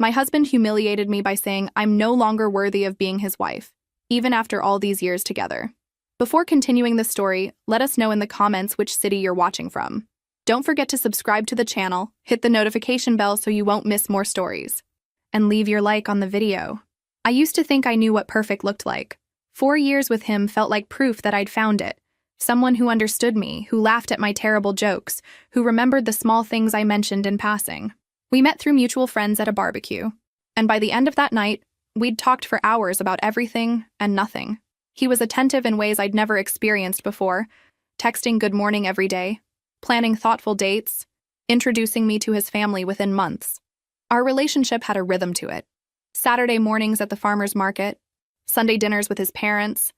My husband humiliated me by saying I'm no longer worthy of being his wife, even after all these years together. Before continuing the story, let us know in the comments which city you're watching from. Don't forget to subscribe to the channel, hit the notification bell so you won't miss more stories, and leave your like on the video. I used to think I knew what perfect looked like. 4 years with him felt like proof that I'd found it. Someone who understood me, who laughed at my terrible jokes, who remembered the small things I mentioned in passing. We met through mutual friends at a barbecue, and by the end of that night, we'd talked for hours about everything and nothing. He was attentive in ways I'd never experienced before, texting good morning every day, planning thoughtful dates, introducing me to his family within months. Our relationship had a rhythm to it. Saturday mornings at the farmer's market, Sunday dinners with his parents,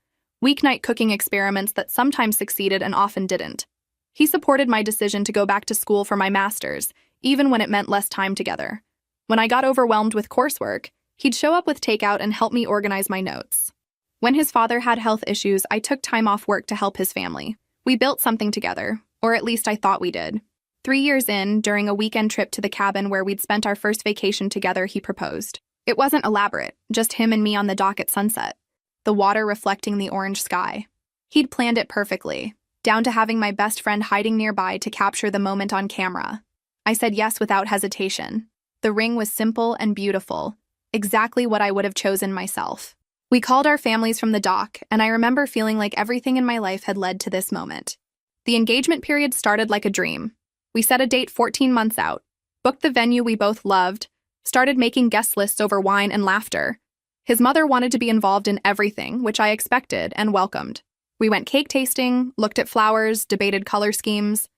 weeknight cooking experiments that sometimes succeeded and often didn't. He supported my decision to go back to school for my master's, even when it meant less time together. When I got overwhelmed with coursework, he'd show up with takeout and help me organize my notes. When his father had health issues, I took time off work to help his family. We built something together, or at least I thought we did. 3 years in, during a weekend trip to the cabin where we'd spent our first vacation together, he proposed. It wasn't elaborate, just him and me on the dock at sunset, the water reflecting the orange sky. He'd planned it perfectly, down to having my best friend hiding nearby to capture the moment on camera. I said yes without hesitation. The ring was simple and beautiful, exactly what I would have chosen myself. We called our families from the dock, and I remember feeling like everything in my life had led to this moment. The engagement period started like a dream. We set a date 14 months out, booked the venue we both loved, started making guest lists over wine and laughter. His mother wanted to be involved in everything, which I expected and welcomed. We went cake tasting, looked at flowers, debated color schemes.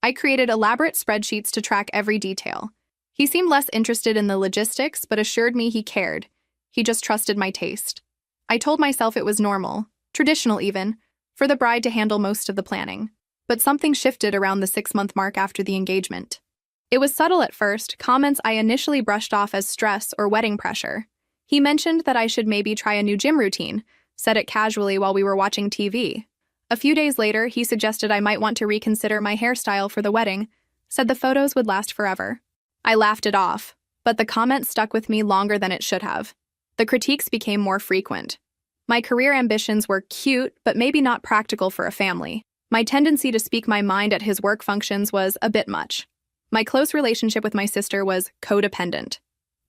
I created elaborate spreadsheets to track every detail. He seemed less interested in the logistics, but assured me he cared. He just trusted my taste. I told myself it was normal, traditional even, for the bride to handle most of the planning. But something shifted around the 6-month mark after the engagement. It was subtle at first, comments I initially brushed off as stress or wedding pressure. He mentioned that I should maybe try a new gym routine, said it casually while we were watching TV. A few days later, he suggested I might want to reconsider my hairstyle for the wedding, said the photos would last forever. I laughed it off, but the comment stuck with me longer than it should have. The critiques became more frequent. My career ambitions were cute, but maybe not practical for a family. My tendency to speak my mind at his work functions was a bit much. My close relationship with my sister was codependent.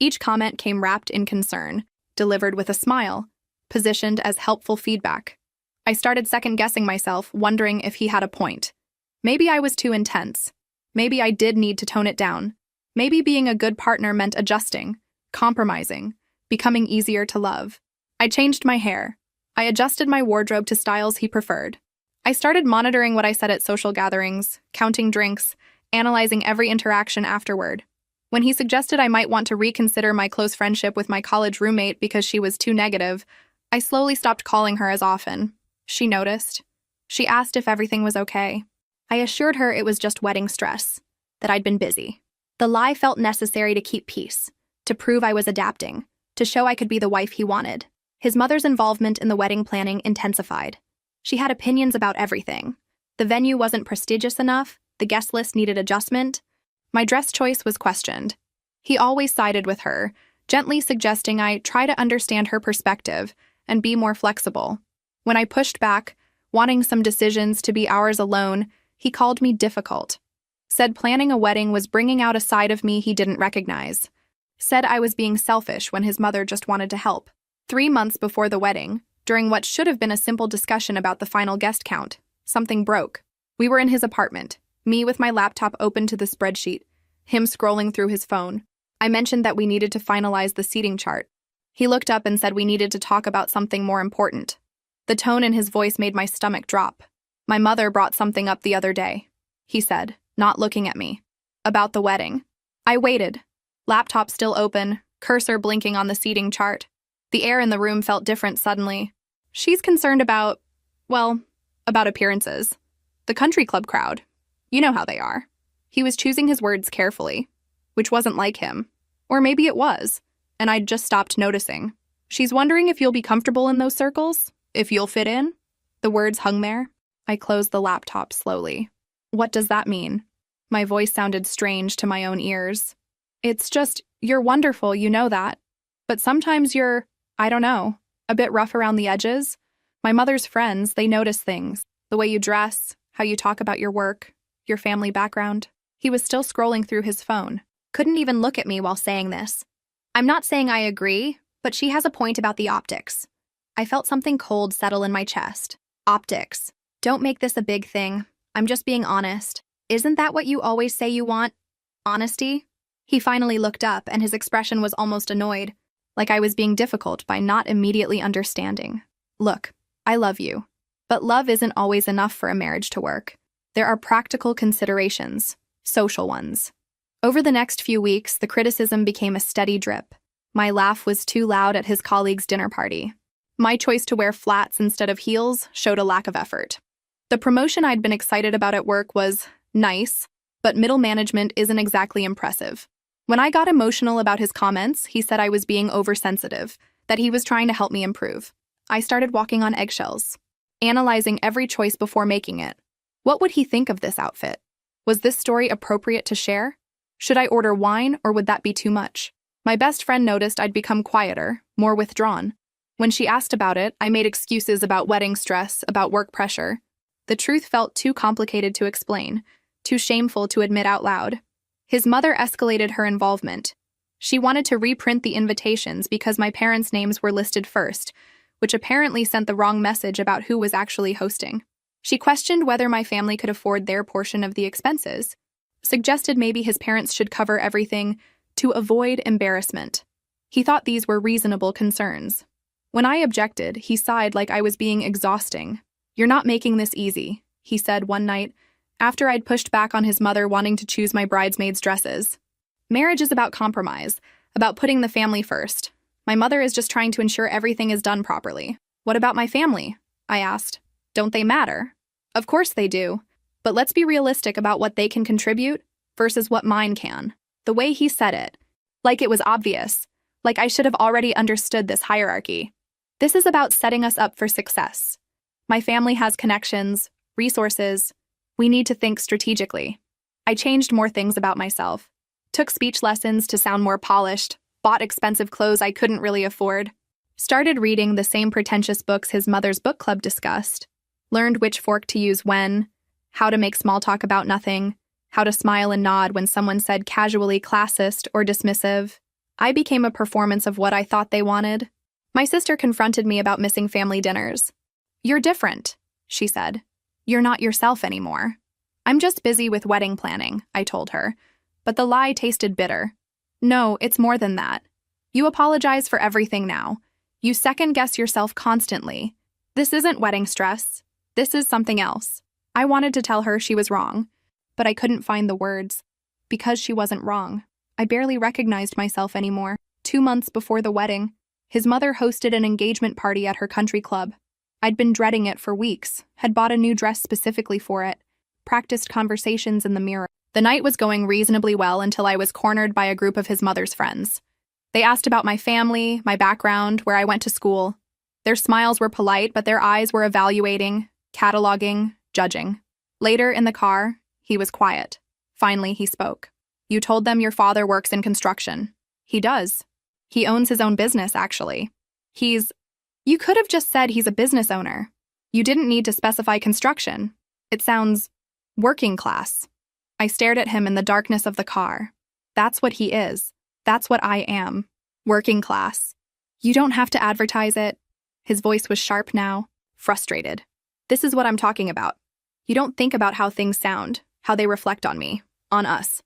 Each comment came wrapped in concern, delivered with a smile, positioned as helpful feedback. I started second-guessing myself, wondering if he had a point. Maybe I was too intense. Maybe I did need to tone it down. Maybe being a good partner meant adjusting, compromising, becoming easier to love. I changed my hair. I adjusted my wardrobe to styles he preferred. I started monitoring what I said at social gatherings, counting drinks, analyzing every interaction afterward. When he suggested I might want to reconsider my close friendship with my college roommate because she was too negative, I slowly stopped calling her as often. She noticed. She asked if everything was okay. I assured her it was just wedding stress, that I'd been busy. The lie felt necessary to keep peace, to prove I was adapting, to show I could be the wife he wanted. His mother's involvement in the wedding planning intensified. She had opinions about everything. The venue wasn't prestigious enough, the guest list needed adjustment. My dress choice was questioned. He always sided with her, gently suggesting I try to understand her perspective and be more flexible. When I pushed back, wanting some decisions to be ours alone, he called me difficult. Said planning a wedding was bringing out a side of me he didn't recognize. Said I was being selfish when his mother just wanted to help. 3 months before the wedding, during what should have been a simple discussion about the final guest count, something broke. We were in his apartment, me with my laptop open to the spreadsheet, him scrolling through his phone. I mentioned that we needed to finalize the seating chart. He looked up and said we needed to talk about something more important. The tone in his voice made my stomach drop. My mother brought something up the other day, he said, not looking at me. About the wedding. I waited, laptop still open, cursor blinking on the seating chart. The air in the room felt different suddenly. She's concerned about, well, about appearances. The country club crowd. You know how they are. He was choosing his words carefully, which wasn't like him. Or maybe it was, and I'd just stopped noticing. She's wondering if you'll be comfortable in those circles? If you'll fit in? The words hung there. I closed the laptop slowly. What does that mean? My voice sounded strange to my own ears. It's just, You're wonderful, you know that. But sometimes you're, I don't know, a bit rough around the edges. My mother's friends, they notice things. The way you dress, how you talk about your work, your family background. He was still scrolling through his phone. Couldn't even look at me while saying this. I'm not saying I agree, but she has a point about the optics. I felt something cold settle in my chest. Optics. Don't make this a big thing. I'm just being honest. Isn't that what you always say you want? Honesty? He finally looked up, and his expression was almost annoyed, like I was being difficult by not immediately understanding. Look, I love you. But love isn't always enough for a marriage to work. There are practical considerations, social ones. Over the next few weeks, the criticism became a steady drip. My laugh was too loud at his colleague's dinner party. My choice to wear flats instead of heels showed a lack of effort. The promotion I'd been excited about at work was nice, but middle management isn't exactly impressive. When I got emotional about his comments, he said I was being oversensitive, that he was trying to help me improve. I started walking on eggshells, analyzing every choice before making it. What would he think of this outfit? Was this story appropriate to share? Should I order wine, or would that be too much? My best friend noticed I'd become quieter, more withdrawn. When she asked about it, I made excuses about wedding stress, about work pressure. The truth felt too complicated to explain, too shameful to admit out loud. His mother escalated her involvement. She wanted to reprint the invitations because my parents' names were listed first, which apparently sent the wrong message about who was actually hosting. She questioned whether my family could afford their portion of the expenses, suggested maybe his parents should cover everything to avoid embarrassment. He thought these were reasonable concerns. When I objected, he sighed like I was being exhausting. "You're not making this easy," he said one night, after I'd pushed back on his mother wanting to choose my bridesmaids' dresses. Marriage is about compromise, about putting the family first. My mother is just trying to ensure everything is done properly. What about my family? I asked. Don't they matter? Of course they do. But let's be realistic about what they can contribute versus what mine can. The way he said it, like it was obvious, like I should have already understood this hierarchy. This is about setting us up for success. My family has connections, resources. We need to think strategically. I changed more things about myself, took speech lessons to sound more polished, bought expensive clothes I couldn't really afford, started reading the same pretentious books his mother's book club discussed, learned which fork to use when, how to make small talk about nothing, how to smile and nod when someone said casually classist or dismissive. I became a performance of what I thought they wanted. My sister confronted me about missing family dinners. "You're different," she said. "You're not yourself anymore." "I'm just busy with wedding planning," I told her, but the lie tasted bitter. "No, it's more than that. You apologize for everything now. You second-guess yourself constantly. This isn't wedding stress. This is something else." I wanted to tell her she was wrong, but I couldn't find the words. Because she wasn't wrong. I barely recognized myself anymore. 2 months before the wedding, his mother hosted an engagement party at her country club. I'd been dreading it for weeks, had bought a new dress specifically for it, practiced conversations in the mirror. The night was going reasonably well until I was cornered by a group of his mother's friends. They asked about my family, my background, where I went to school. Their smiles were polite, but their eyes were evaluating, cataloging, judging. Later, in the car, he was quiet. Finally, he spoke. "You told them your father works in construction." "He does. He owns his own business, actually. You could have just said he's a business owner. You didn't need to specify construction. It sounds working class." I stared at him in the darkness of the car. That's what he is. That's what I am. Working class. You don't have to advertise it. His voice was sharp now, frustrated. This is what I'm talking about. You don't think about how things sound, how they reflect on me, on us.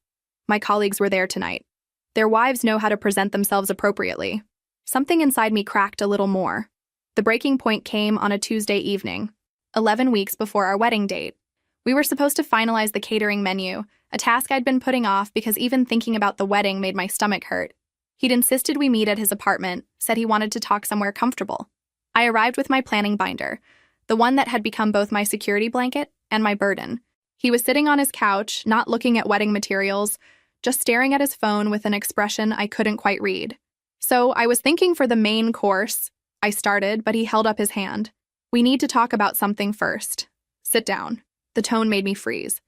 My colleagues were there tonight. Their wives know how to present themselves appropriately. Something inside me cracked a little more. The breaking point came on a Tuesday evening, 11 weeks before our wedding date. We were supposed to finalize the catering menu, a task I'd been putting off because even thinking about the wedding made my stomach hurt. He'd insisted we meet at his apartment, said he wanted to talk somewhere comfortable. I arrived with my planning binder, the one that had become both my security blanket and my burden. He was sitting on his couch, not looking at wedding materials, just staring at his phone with an expression I couldn't quite read. So I was thinking for the main course. I started, but he held up his hand. "We need to talk about something first. Sit down." The tone made me freeze.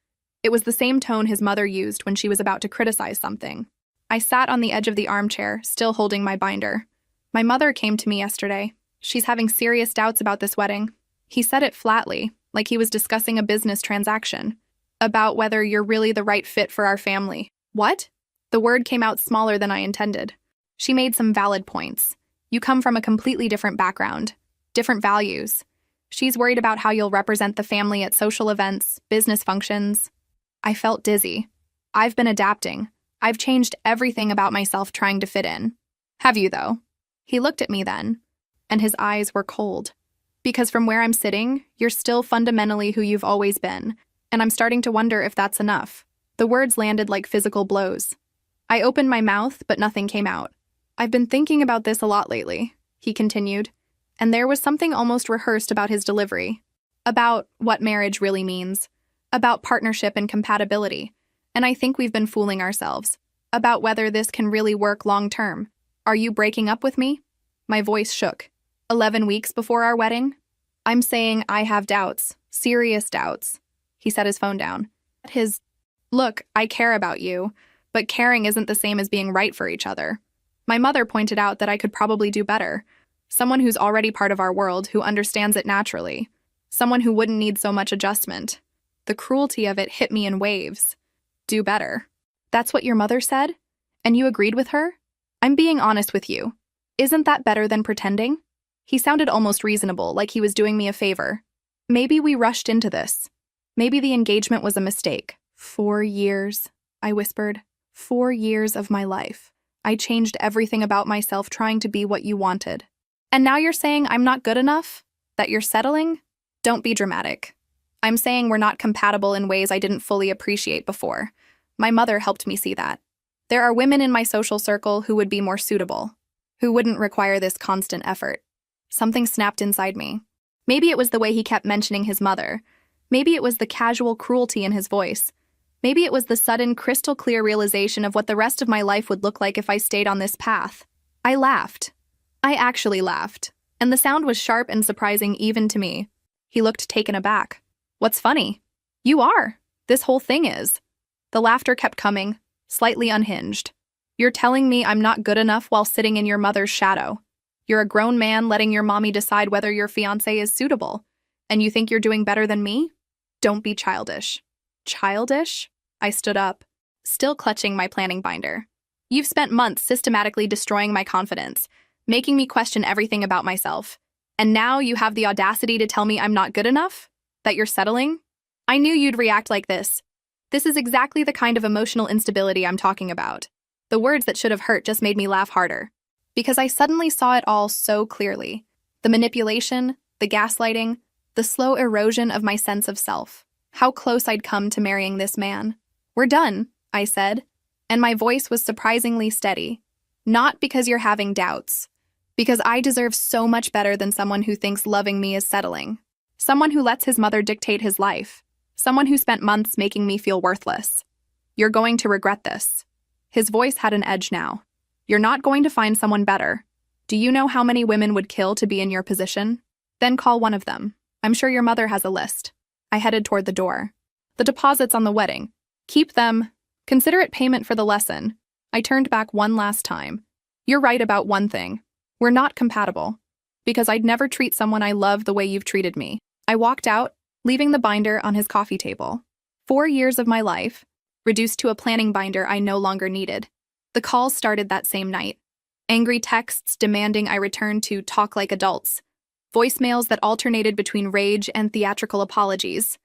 It was the same tone his mother used when she was about to criticize something. I sat on the edge of the armchair, still holding my binder. My mother came to me yesterday. She's having serious doubts about this wedding. He said it flatly, like he was discussing a business transaction, about whether you're really the right fit for our family. What? The word came out smaller than I intended. She made some valid points. You come from a completely different background, different values. She's worried about how you'll represent the family at social events, business functions. I felt dizzy. I've been adapting. I've changed everything about myself trying to fit in. Have you, though? He looked at me then, and his eyes were cold. Because from where I'm sitting, you're still fundamentally who you've always been, and I'm starting to wonder if that's enough. The words landed like physical blows. I opened my mouth, but nothing came out. I've been thinking about this a lot lately, he continued, and there was something almost rehearsed about his delivery. About what marriage really means. About partnership and compatibility. And I think we've been fooling ourselves. About whether this can really work long term. Are you breaking up with me? My voice shook. 11 weeks before our wedding? I'm saying I have doubts. Serious doubts. He set his phone down. Look, I care about you, but caring isn't the same as being right for each other. My mother pointed out that I could probably do better. Someone who's already part of our world, who understands it naturally. Someone who wouldn't need so much adjustment. The cruelty of it hit me in waves. Do better. That's what your mother said? And you agreed with her? I'm being honest with you. Isn't that better than pretending? He sounded almost reasonable, like he was doing me a favor. Maybe we rushed into this. Maybe the engagement was a mistake. 4 years, I whispered. 4 years of my life. I changed everything about myself trying to be what you wanted. And now you're saying I'm not good enough? That you're settling? Don't be dramatic. I'm saying we're not compatible in ways I didn't fully appreciate before. My mother helped me see that. There are women in my social circle who would be more suitable, who wouldn't require this constant effort. Something snapped inside me. Maybe it was the way he kept mentioning his mother. Maybe it was the casual cruelty in his voice. Maybe it was the sudden, crystal-clear realization of what the rest of my life would look like if I stayed on this path. I laughed. I actually laughed, and the sound was sharp and surprising even to me. He looked taken aback. What's funny? You are. This whole thing is. The laughter kept coming, slightly unhinged. You're telling me I'm not good enough while sitting in your mother's shadow. You're a grown man letting your mommy decide whether your fiancé is suitable, and you think you're doing better than me? Don't be childish. Childish? I stood up, still clutching my planning binder. You've spent months systematically destroying my confidence, making me question everything about myself. And now you have the audacity to tell me I'm not good enough? That you're settling? I knew you'd react like this. This is exactly the kind of emotional instability I'm talking about. The words that should have hurt just made me laugh harder. Because I suddenly saw it all so clearly. The manipulation, the gaslighting, the slow erosion of my sense of self. How close I'd come to marrying this man. We're done, I said, and my voice was surprisingly steady. Not because you're having doubts. Because I deserve so much better than someone who thinks loving me is settling. Someone who lets his mother dictate his life. Someone who spent months making me feel worthless. You're going to regret this. His voice had an edge now. You're not going to find someone better. Do you know how many women would kill to be in your position? Then call one of them. I'm sure your mother has a list. I headed toward the door. The deposits on the wedding. Keep them. Consider it payment for the lesson. I turned back one last time. You're right about one thing. We're not compatible. Because I'd never treat someone I love the way you've treated me. I walked out, leaving the binder on his coffee table. 4 years of my life, reduced to a planning binder I no longer needed. The calls started that same night. Angry texts demanding I return to talk like adults. Voicemails that alternated between rage and theatrical apologies.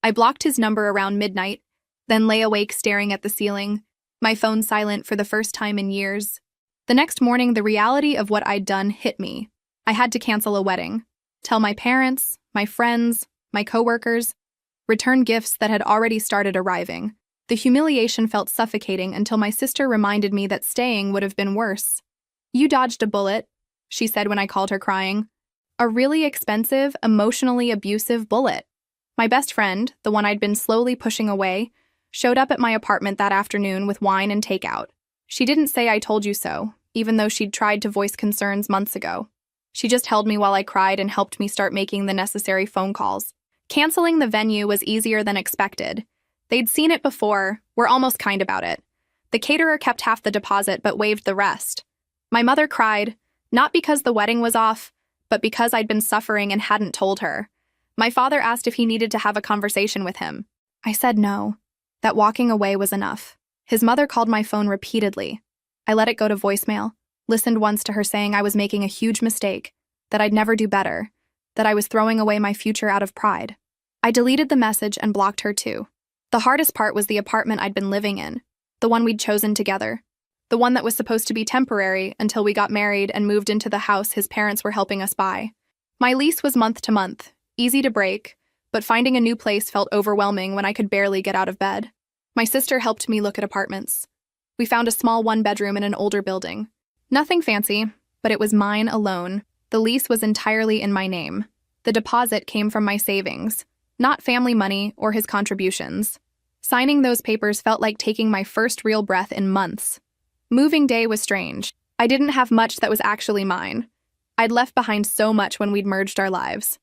I blocked his number around midnight, then lay awake staring at the ceiling, my phone silent for the first time in years. The next morning, the reality of what I'd done hit me. I had to cancel a wedding, tell my parents, my friends, my coworkers, return gifts that had already started arriving. The humiliation felt suffocating until my sister reminded me that staying would have been worse. You dodged a bullet, she said when I called her crying. A really expensive, emotionally abusive bullet. My best friend, the one I'd been slowly pushing away, showed up at my apartment that afternoon with wine and takeout. She didn't say I told you so, even though she'd tried to voice concerns months ago. She just held me while I cried and helped me start making the necessary phone calls. Canceling the venue was easier than expected. They'd seen it before, were almost kind about it. The caterer kept half the deposit but waived the rest. My mother cried, not because the wedding was off, but because I'd been suffering and hadn't told her. My father asked if he needed to have a conversation with him. I said no, that walking away was enough. His mother called my phone repeatedly. I let it go to voicemail, listened once to her saying I was making a huge mistake, that I'd never do better, that I was throwing away my future out of pride. I deleted the message and blocked her too. The hardest part was the apartment I'd been living in, the one we'd chosen together, the one that was supposed to be temporary until we got married and moved into the house his parents were helping us buy. My lease was month to month, easy to break, but finding a new place felt overwhelming when I could barely get out of bed. My sister helped me look at apartments. We found a small one-bedroom in an older building. Nothing fancy, but it was mine alone. The lease was entirely in my name. The deposit came from my savings, not family money or his contributions. Signing those papers felt like taking my first real breath in months. Moving day was strange. I didn't have much that was actually mine. I'd left behind so much when we'd merged our lives.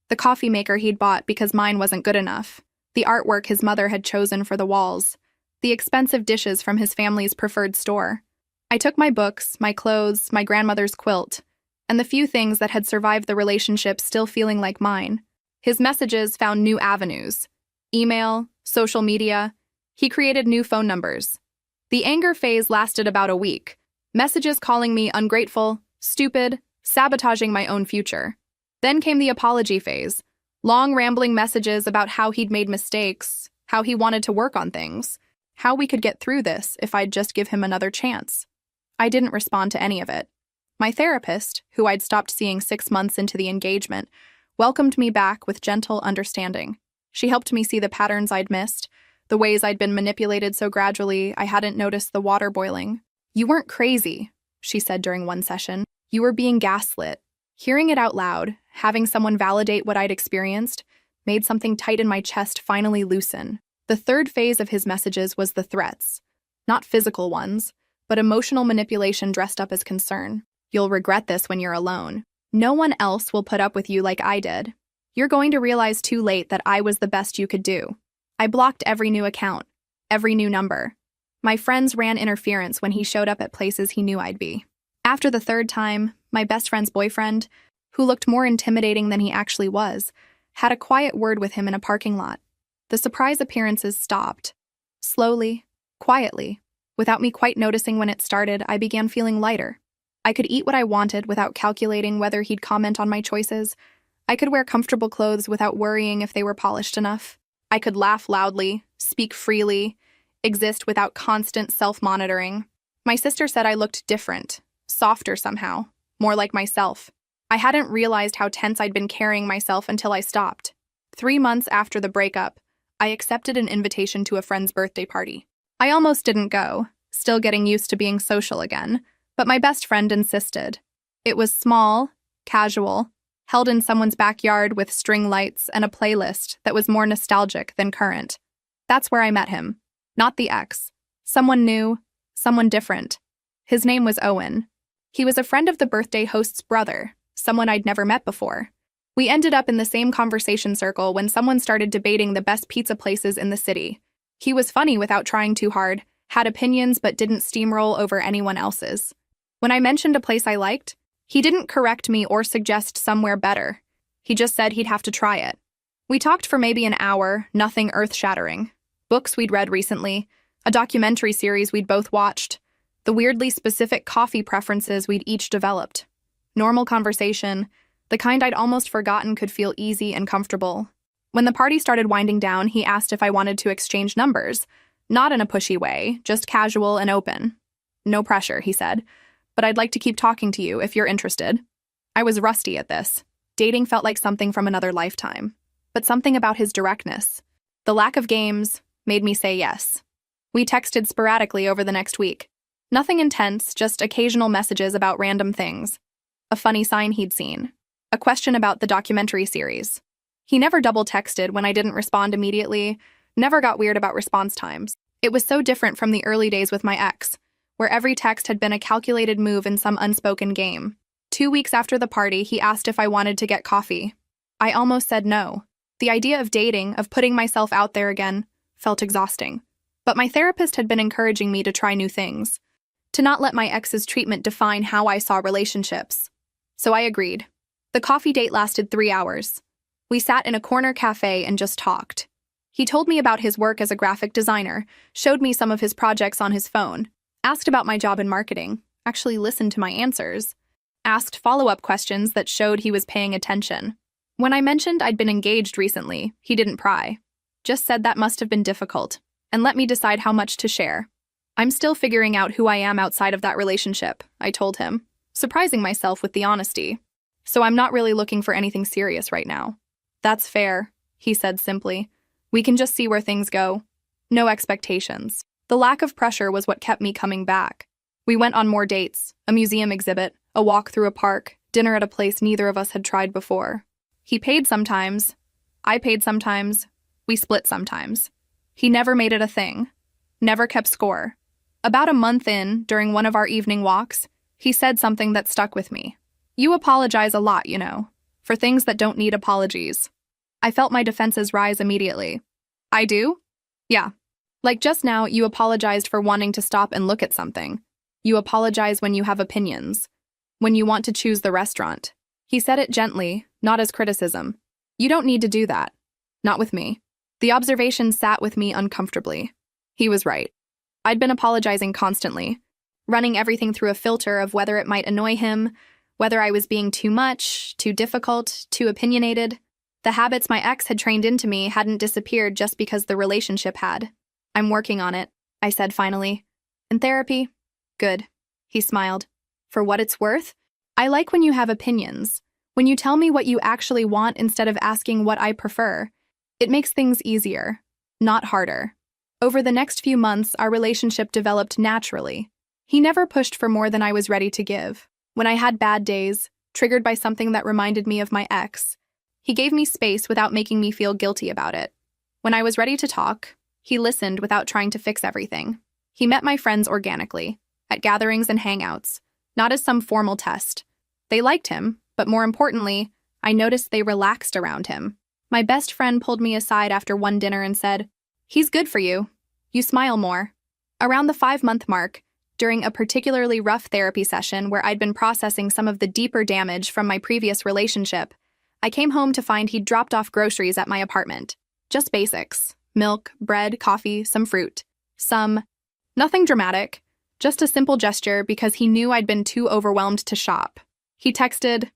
The coffee maker he'd bought because mine wasn't good enough. The artwork his mother had chosen for the walls. The expensive dishes from his family's preferred store. I took my books, my clothes, my grandmother's quilt, and the few things that had survived the relationship still feeling like mine. His messages found new avenues. Email, social media. He created new phone numbers. The anger phase lasted about a week. Messages calling me ungrateful, stupid, sabotaging my own future. Then came the apology phase. Long rambling messages about how he'd made mistakes, how he wanted to work on things, how we could get through this if I'd just give him another chance. I didn't respond to any of it. My therapist, who I'd stopped seeing 6 months into the engagement, welcomed me back with gentle understanding. She helped me see the patterns I'd missed, the ways I'd been manipulated so gradually I hadn't noticed the water boiling. "You weren't crazy," she said during one session. "You were being gaslit." Hearing it out loud, having someone validate what I'd experienced, made something tight in my chest finally loosen. The third phase of his messages was the threats. Not physical ones, but emotional manipulation dressed up as concern. "You'll regret this when you're alone. No one else will put up with you like I did. You're going to realize too late that I was the best you could do." I blocked every new account, every new number. My friends ran interference when he showed up at places he knew I'd be. After the third time, my best friend's boyfriend, who looked more intimidating than he actually was, had a quiet word with him in a parking lot. The surprise appearances stopped. Slowly, quietly, without me quite noticing when it started, I began feeling lighter. I could eat what I wanted without calculating whether he'd comment on my choices. I could wear comfortable clothes without worrying if they were polished enough. I could laugh loudly, speak freely, exist without constant self-monitoring. My sister said I looked different, softer somehow, more like myself. I hadn't realized how tense I'd been carrying myself until I stopped. 3 months after the breakup, I accepted an invitation to a friend's birthday party. I almost didn't go, still getting used to being social again, but my best friend insisted. It was small, casual, held in someone's backyard with string lights and a playlist that was more nostalgic than current. That's where I met him. Not the ex. Someone new, someone different. His name was Owen. He was a friend of the birthday host's brother, someone I'd never met before. We ended up in the same conversation circle when someone started debating the best pizza places in the city. He was funny without trying too hard, had opinions but didn't steamroll over anyone else's. When I mentioned a place I liked, he didn't correct me or suggest somewhere better. He just said he'd have to try it. We talked for maybe an hour, nothing earth-shattering. Books we'd read recently, a documentary series we'd both watched, the weirdly specific coffee preferences we'd each developed. Normal conversation, the kind I'd almost forgotten could feel easy and comfortable. When the party started winding down, he asked if I wanted to exchange numbers, not in a pushy way, just casual and open. "No pressure," he said, "but I'd like to keep talking to you if you're interested." I was rusty at this. Dating felt like something from another lifetime, but something about his directness, the lack of games, made me say yes. We texted sporadically over the next week. Nothing intense, just occasional messages about random things. A funny sign he'd seen. A question about the documentary series. He never double-texted when I didn't respond immediately, never got weird about response times. It was so different from the early days with my ex, where every text had been a calculated move in some unspoken game. 2 weeks after the party, he asked if I wanted to get coffee. I almost said no. The idea of dating, of putting myself out there again, felt exhausting. But my therapist had been encouraging me to try new things, to not let my ex's treatment define how I saw relationships. So I agreed. The coffee date lasted 3 hours. We sat in a corner cafe and just talked. He told me about his work as a graphic designer, showed me some of his projects on his phone, asked about my job in marketing, actually listened to my answers, asked follow-up questions that showed he was paying attention. When I mentioned I'd been engaged recently, he didn't pry. Just said that must have been difficult, and let me decide how much to share. I'm still figuring out who I am outside of that relationship, I told him, surprising myself with the honesty. So I'm not really looking for anything serious right now. That's fair, he said simply. We can just see where things go. No expectations. The lack of pressure was what kept me coming back. We went on more dates, a museum exhibit, a walk through a park, dinner at a place neither of us had tried before. He paid sometimes. I paid sometimes. We split sometimes. He never made it a thing. Never kept score. About a month in, during one of our evening walks, he said something that stuck with me. You apologize a lot, you know, for things that don't need apologies. I felt my defenses rise immediately. I do? Yeah. Like just now, you apologized for wanting to stop and look at something. You apologize when you have opinions. When you want to choose the restaurant. He said it gently, not as criticism. You don't need to do that. Not with me. The observation sat with me uncomfortably. He was right. I'd been apologizing constantly, running everything through a filter of whether it might annoy him, whether I was being too much, too difficult, too opinionated. The habits my ex had trained into me hadn't disappeared just because the relationship had. I'm working on it, I said finally. In therapy? Good. He smiled. For what it's worth, I like when you have opinions, when you tell me what you actually want instead of asking what I prefer. It makes things easier, not harder. Over the next few months, our relationship developed naturally. He never pushed for more than I was ready to give. When I had bad days, triggered by something that reminded me of my ex, he gave me space without making me feel guilty about it. When I was ready to talk, he listened without trying to fix everything. He met my friends organically, at gatherings and hangouts, not as some formal test. They liked him, but more importantly, I noticed they relaxed around him. My best friend pulled me aside after one dinner and said, "He's good for you. You smile more." Around the 5-month mark, during a particularly rough therapy session where I'd been processing some of the deeper damage from my previous relationship, I came home to find he'd dropped off groceries at my apartment. Just basics. Milk, bread, coffee, some fruit. Nothing dramatic. Just a simple gesture because he knew I'd been too overwhelmed to shop. He texted,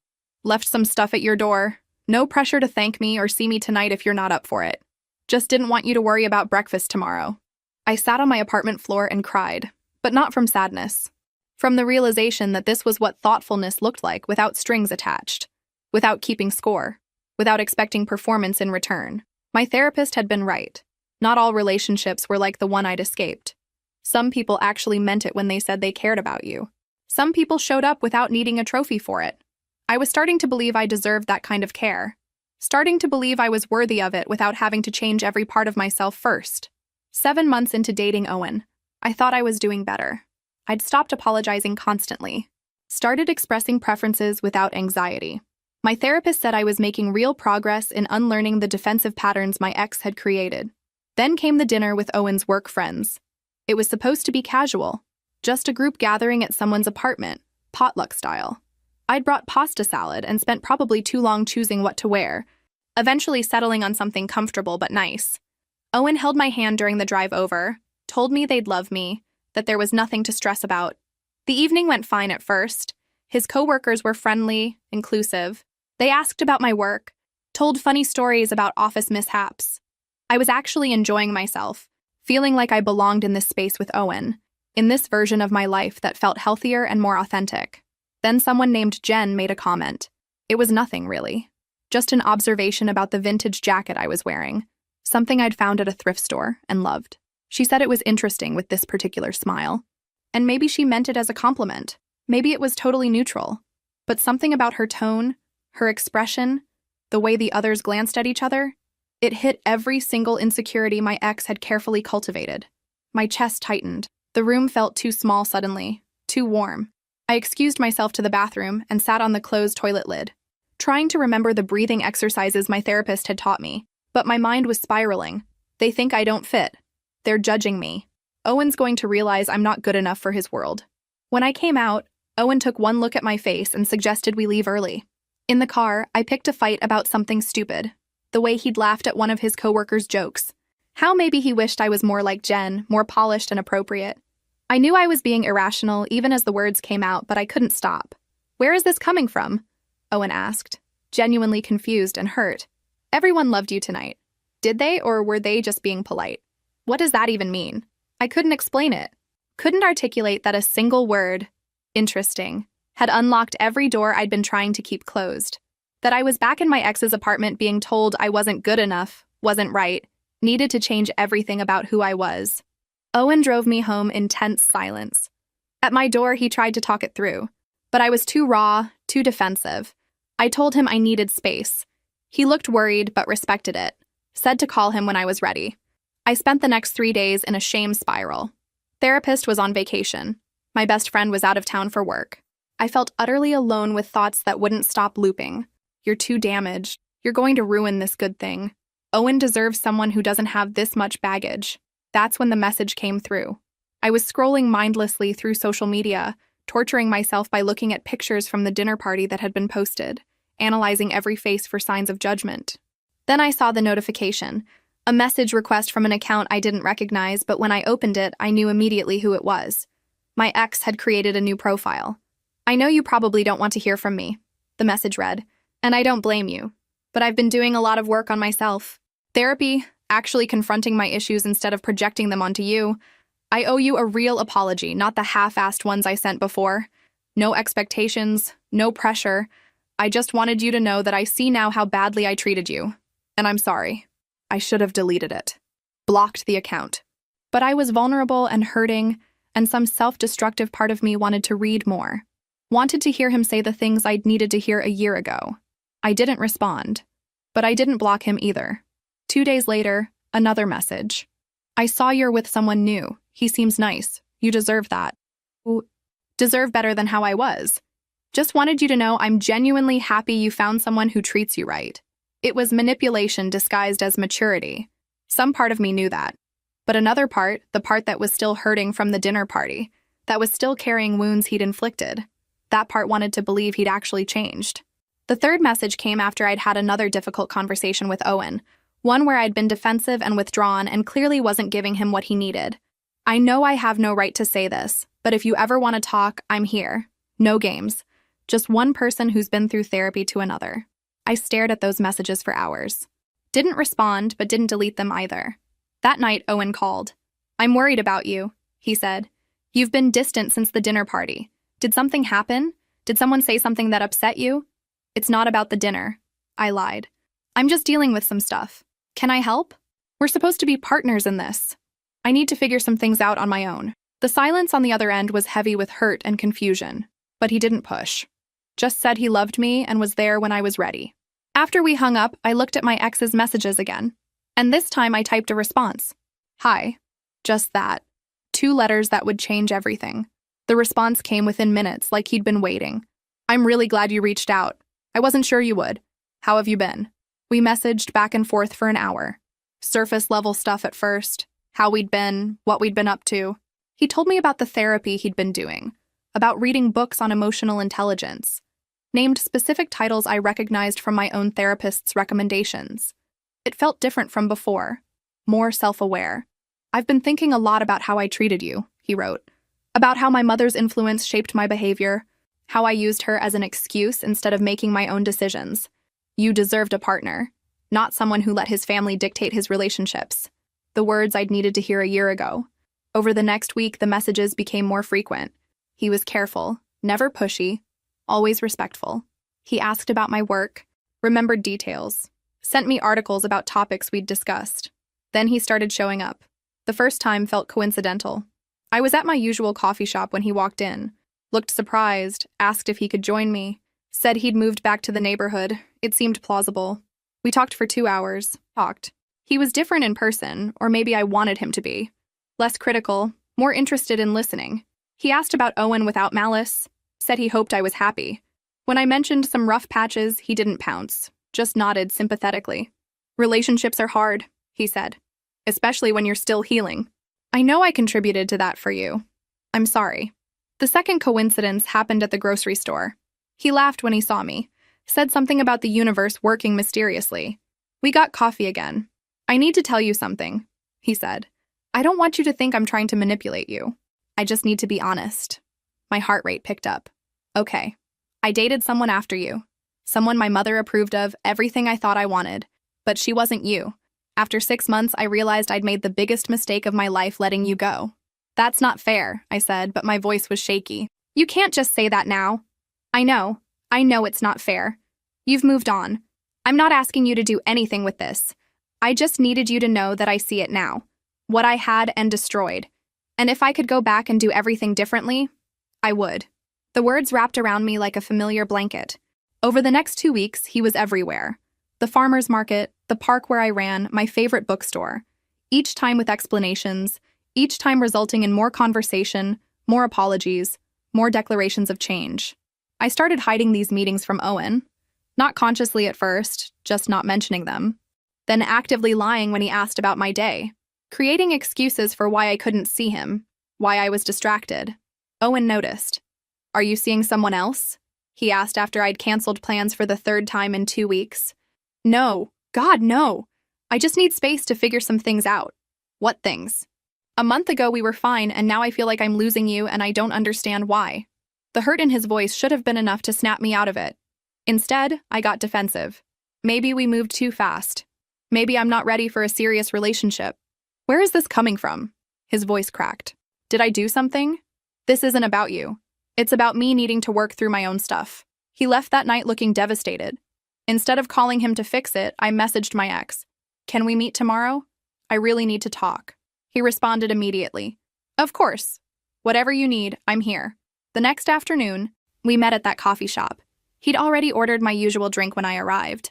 "Left some stuff at your door. No pressure to thank me or see me tonight if you're not up for it. Just didn't want you to worry about breakfast tomorrow." I sat on my apartment floor and cried, but not from sadness. From the realization that this was what thoughtfulness looked like without strings attached, without keeping score, without expecting performance in return. My therapist had been right. Not all relationships were like the one I'd escaped. Some people actually meant it when they said they cared about you. Some people showed up without needing a trophy for it. I was starting to believe I deserved that kind of care. Starting to believe I was worthy of it without having to change every part of myself first. 7 months into dating Owen, I thought I was doing better. I'd stopped apologizing constantly. Started expressing preferences without anxiety. My therapist said I was making real progress in unlearning the defensive patterns my ex had created. Then came the dinner with Owen's work friends. It was supposed to be casual, just a group gathering at someone's apartment, potluck style. I'd brought pasta salad and spent probably too long choosing what to wear, eventually settling on something comfortable but nice. Owen held my hand during the drive over, told me they'd love me, that there was nothing to stress about. The evening went fine at first. His coworkers were friendly, inclusive. They asked about my work, told funny stories about office mishaps. I was actually enjoying myself, feeling like I belonged in this space with Owen, in this version of my life that felt healthier and more authentic. Then someone named Jen made a comment. It was nothing, really. Just an observation about the vintage jacket I was wearing, something I'd found at a thrift store and loved. She said it was interesting with this particular smile. And maybe she meant it as a compliment. Maybe it was totally neutral. But something about her tone, her expression, the way the others glanced at each other, it hit every single insecurity my ex had carefully cultivated. My chest tightened. The room felt too small suddenly, too warm. I excused myself to the bathroom and sat on the closed toilet lid, trying to remember the breathing exercises my therapist had taught me. But my mind was spiraling. They think I don't fit. They're judging me. Owen's going to realize I'm not good enough for his world. When I came out, Owen took one look at my face and suggested we leave early. In the car, I picked a fight about something stupid. The way he'd laughed at one of his coworkers' jokes. How maybe he wished I was more like Jen, more polished and appropriate. I knew I was being irrational even as the words came out, but I couldn't stop. "Where is this coming from?" Owen asked, genuinely confused and hurt. "Everyone loved you tonight. Did they, or were they just being polite? What does that even mean?" I couldn't explain it. Couldn't articulate that a single word, interesting, had unlocked every door I'd been trying to keep closed. That I was back in my ex's apartment being told I wasn't good enough, wasn't right, needed to change everything about who I was. Owen drove me home in tense silence. At my door, he tried to talk it through, but I was too raw, too defensive. I told him I needed space. He looked worried but respected it, said to call him when I was ready. I spent the next 3 days in a shame spiral. Therapist was on vacation. My best friend was out of town for work. I felt utterly alone with thoughts that wouldn't stop looping. You're too damaged. You're going to ruin this good thing. Owen deserves someone who doesn't have this much baggage. That's when the message came through. I was scrolling mindlessly through social media, torturing myself by looking at pictures from the dinner party that had been posted, analyzing every face for signs of judgment. Then I saw the notification, a message request from an account I didn't recognize, but when I opened it, I knew immediately who it was. My ex had created a new profile. "I know you probably don't want to hear from me," the message read, "and I don't blame you. But I've been doing a lot of work on myself. Therapy, actually confronting my issues instead of projecting them onto you. I owe you a real apology, not the half-assed ones I sent before. No expectations, no pressure. I just wanted you to know that I see now how badly I treated you. And I'm sorry. I should have deleted it. Blocked the account. But I was vulnerable and hurting, and some self-destructive part of me wanted to read more. Wanted to hear him say the things I'd needed to hear a year ago. I didn't respond. But I didn't block him either. 2 days later, another message. "I saw you're with someone new. He seems nice. You deserve that." Ooh, deserve better than how I was. Just wanted you to know I'm genuinely happy you found someone who treats you right. It was manipulation disguised as maturity. Some part of me knew that. But another part, the part that was still hurting from the dinner party, that was still carrying wounds he'd inflicted, that part wanted to believe he'd actually changed. The third message came after I'd had another difficult conversation with Owen, one where I'd been defensive and withdrawn and clearly wasn't giving him what he needed. "I know I have no right to say this, but if you ever want to talk, I'm here. No games. Just one person who's been through therapy to another." I stared at those messages for hours. Didn't respond, but didn't delete them either. That night, Owen called. "I'm worried about you," he said. "You've been distant since the dinner party. Did something happen? Did someone say something that upset you?" "It's not about the dinner," I lied. "I'm just dealing with some stuff. Can I help? We're supposed to be partners in this. I need to figure some things out on my own." The silence on the other end was heavy with hurt and confusion, but he didn't push. Just said he loved me and was there when I was ready. After we hung up, I looked at my ex's messages again. And this time I typed a response. "Hi." Just that. 2 letters that would change everything. The response came within minutes, like he'd been waiting. "I'm really glad you reached out. I wasn't sure you would. How have you been?" We messaged back and forth for an hour. Surface-level stuff at first. How we'd been, what we'd been up to. He told me about the therapy he'd been doing, about reading books on emotional intelligence. Named specific titles I recognized from my own therapist's recommendations. It felt different from before, more self-aware. "I've been thinking a lot about how I treated you," he wrote. "About how my mother's influence shaped my behavior, how I used her as an excuse instead of making my own decisions. You deserved a partner, not someone who let his family dictate his relationships." The words I'd needed to hear a year ago. Over the next week, the messages became more frequent. He was careful, never pushy, always respectful. He asked about my work, remembered details, sent me articles about topics we'd discussed. Then he started showing up. The first time felt coincidental. I was at my usual coffee shop when he walked in, looked surprised, asked if he could join me, said he'd moved back to the neighborhood. It seemed plausible. We talked for 2 hours. He was different in person, or maybe I wanted him to be. Less critical, more interested in listening. He asked about Owen without malice, said he hoped I was happy. When I mentioned some rough patches, he didn't pounce, just nodded sympathetically. "Relationships are hard," he said. especially when you're still healing. I know I contributed to that for you. I'm sorry. The second coincidence happened at the grocery store. He laughed when he saw me, said something about the universe working mysteriously. We got coffee again. I need to tell you something, he said. I don't want you to think I'm trying to manipulate you. I just need to be honest. My heart rate picked up. Okay. I dated someone after you. Someone my mother approved of, everything I thought I wanted. But she wasn't you. After 6 months, I realized I'd made the biggest mistake of my life letting you go. That's not fair, I said, but my voice was shaky. You can't just say that now. I know it's not fair. You've moved on. I'm not asking you to do anything with this. I just needed you to know that I see it now. What I had and destroyed. And if I could go back and do everything differently, I would. The words wrapped around me like a familiar blanket. Over the next 2 weeks, he was everywhere. The farmer's market, the park where I ran, my favorite bookstore. Each time with explanations, each time resulting in more conversation, more apologies, more declarations of change. I started hiding these meetings from Owen. Not consciously at first, just not mentioning them. Then actively lying when he asked about my day. Creating excuses for why I couldn't see him, why I was distracted. Owen noticed. Are you seeing someone else? He asked after I'd canceled plans for the 3rd time in 2 weeks. No. God, no. I just need space to figure some things out. What things? A month ago we were fine, and now I feel like I'm losing you and I don't understand why. The hurt in his voice should have been enough to snap me out of it. Instead, I got defensive. Maybe we moved too fast. Maybe I'm not ready for a serious relationship. Where is this coming from? His voice cracked. Did I do something? This isn't about you. It's about me needing to work through my own stuff. He left that night looking devastated. Instead of calling him to fix it, I messaged my ex. Can we meet tomorrow? I really need to talk. He responded immediately. Of course. Whatever you need, I'm here. The next afternoon, we met at that coffee shop. He'd already ordered my usual drink when I arrived.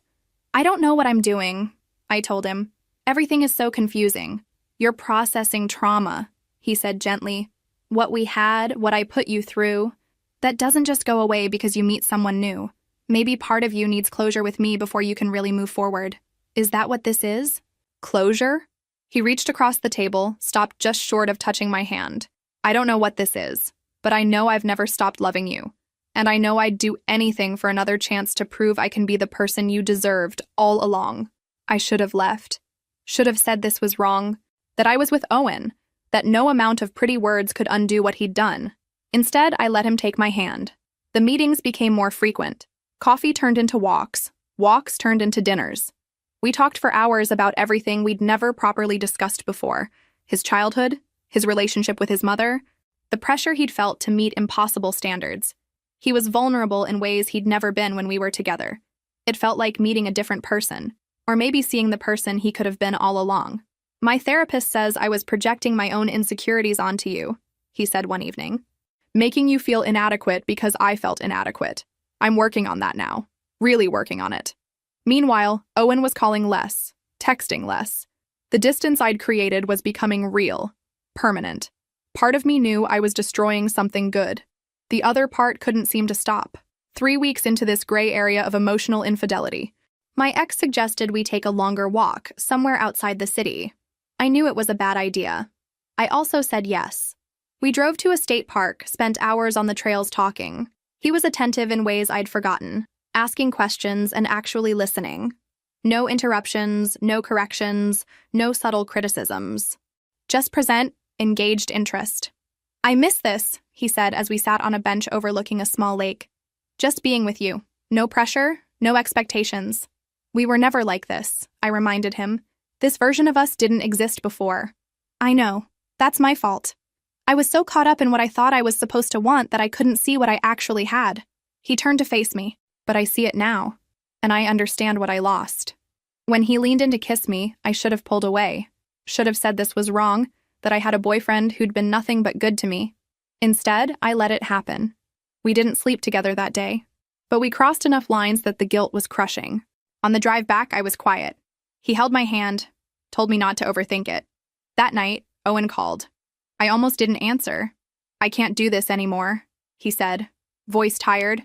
I don't know what I'm doing, I told him. Everything is so confusing. You're processing trauma, he said gently. What we had, what I put you through, that doesn't just go away because you meet someone new. Maybe part of you needs closure with me before you can really move forward. Is that what this is? Closure? He reached across the table, stopped just short of touching my hand. I don't know what this is, but I know I've never stopped loving you. And I know I'd do anything for another chance to prove I can be the person you deserved all along. I should have left. Should have said this was wrong, that I was with Owen, that no amount of pretty words could undo what he'd done. Instead, I let him take my hand. The meetings became more frequent. Coffee turned into walks. Walks turned into dinners. We talked for hours about everything we'd never properly discussed before. His childhood, his relationship with his mother, the pressure he'd felt to meet impossible standards. He was vulnerable in ways he'd never been when we were together. It felt like meeting a different person, or maybe seeing the person he could have been all along. My therapist says I was projecting my own insecurities onto you, he said one evening. Making you feel inadequate because I felt inadequate. I'm working on that now. Really working on it. Meanwhile, Owen was calling less, texting less. The distance I'd created was becoming real, permanent. Part of me knew I was destroying something good. The other part couldn't seem to stop. 3 weeks into this gray area of emotional infidelity, my ex suggested we take a longer walk somewhere outside the city. I knew it was a bad idea. I also said yes. We drove to a state park, spent hours on the trails talking. He was attentive in ways I'd forgotten, asking questions and actually listening. No interruptions, no corrections, no subtle criticisms. Just present, engaged interest. I miss this, he said as we sat on a bench overlooking a small lake. Just being with you. No pressure, no expectations. We were never like this, I reminded him. This version of us didn't exist before. I know. That's my fault. I was so caught up in what I thought I was supposed to want that I couldn't see what I actually had. He turned to face me, but I see it now, and I understand what I lost. When he leaned in to kiss me, I should have pulled away. Should have said this was wrong, that I had a boyfriend who'd been nothing but good to me. Instead, I let it happen. We didn't sleep together that day, but we crossed enough lines that the guilt was crushing. On the drive back, I was quiet. He held my hand, told me not to overthink it. That night, Owen called. I almost didn't answer. I can't do this anymore, he said, voice tired.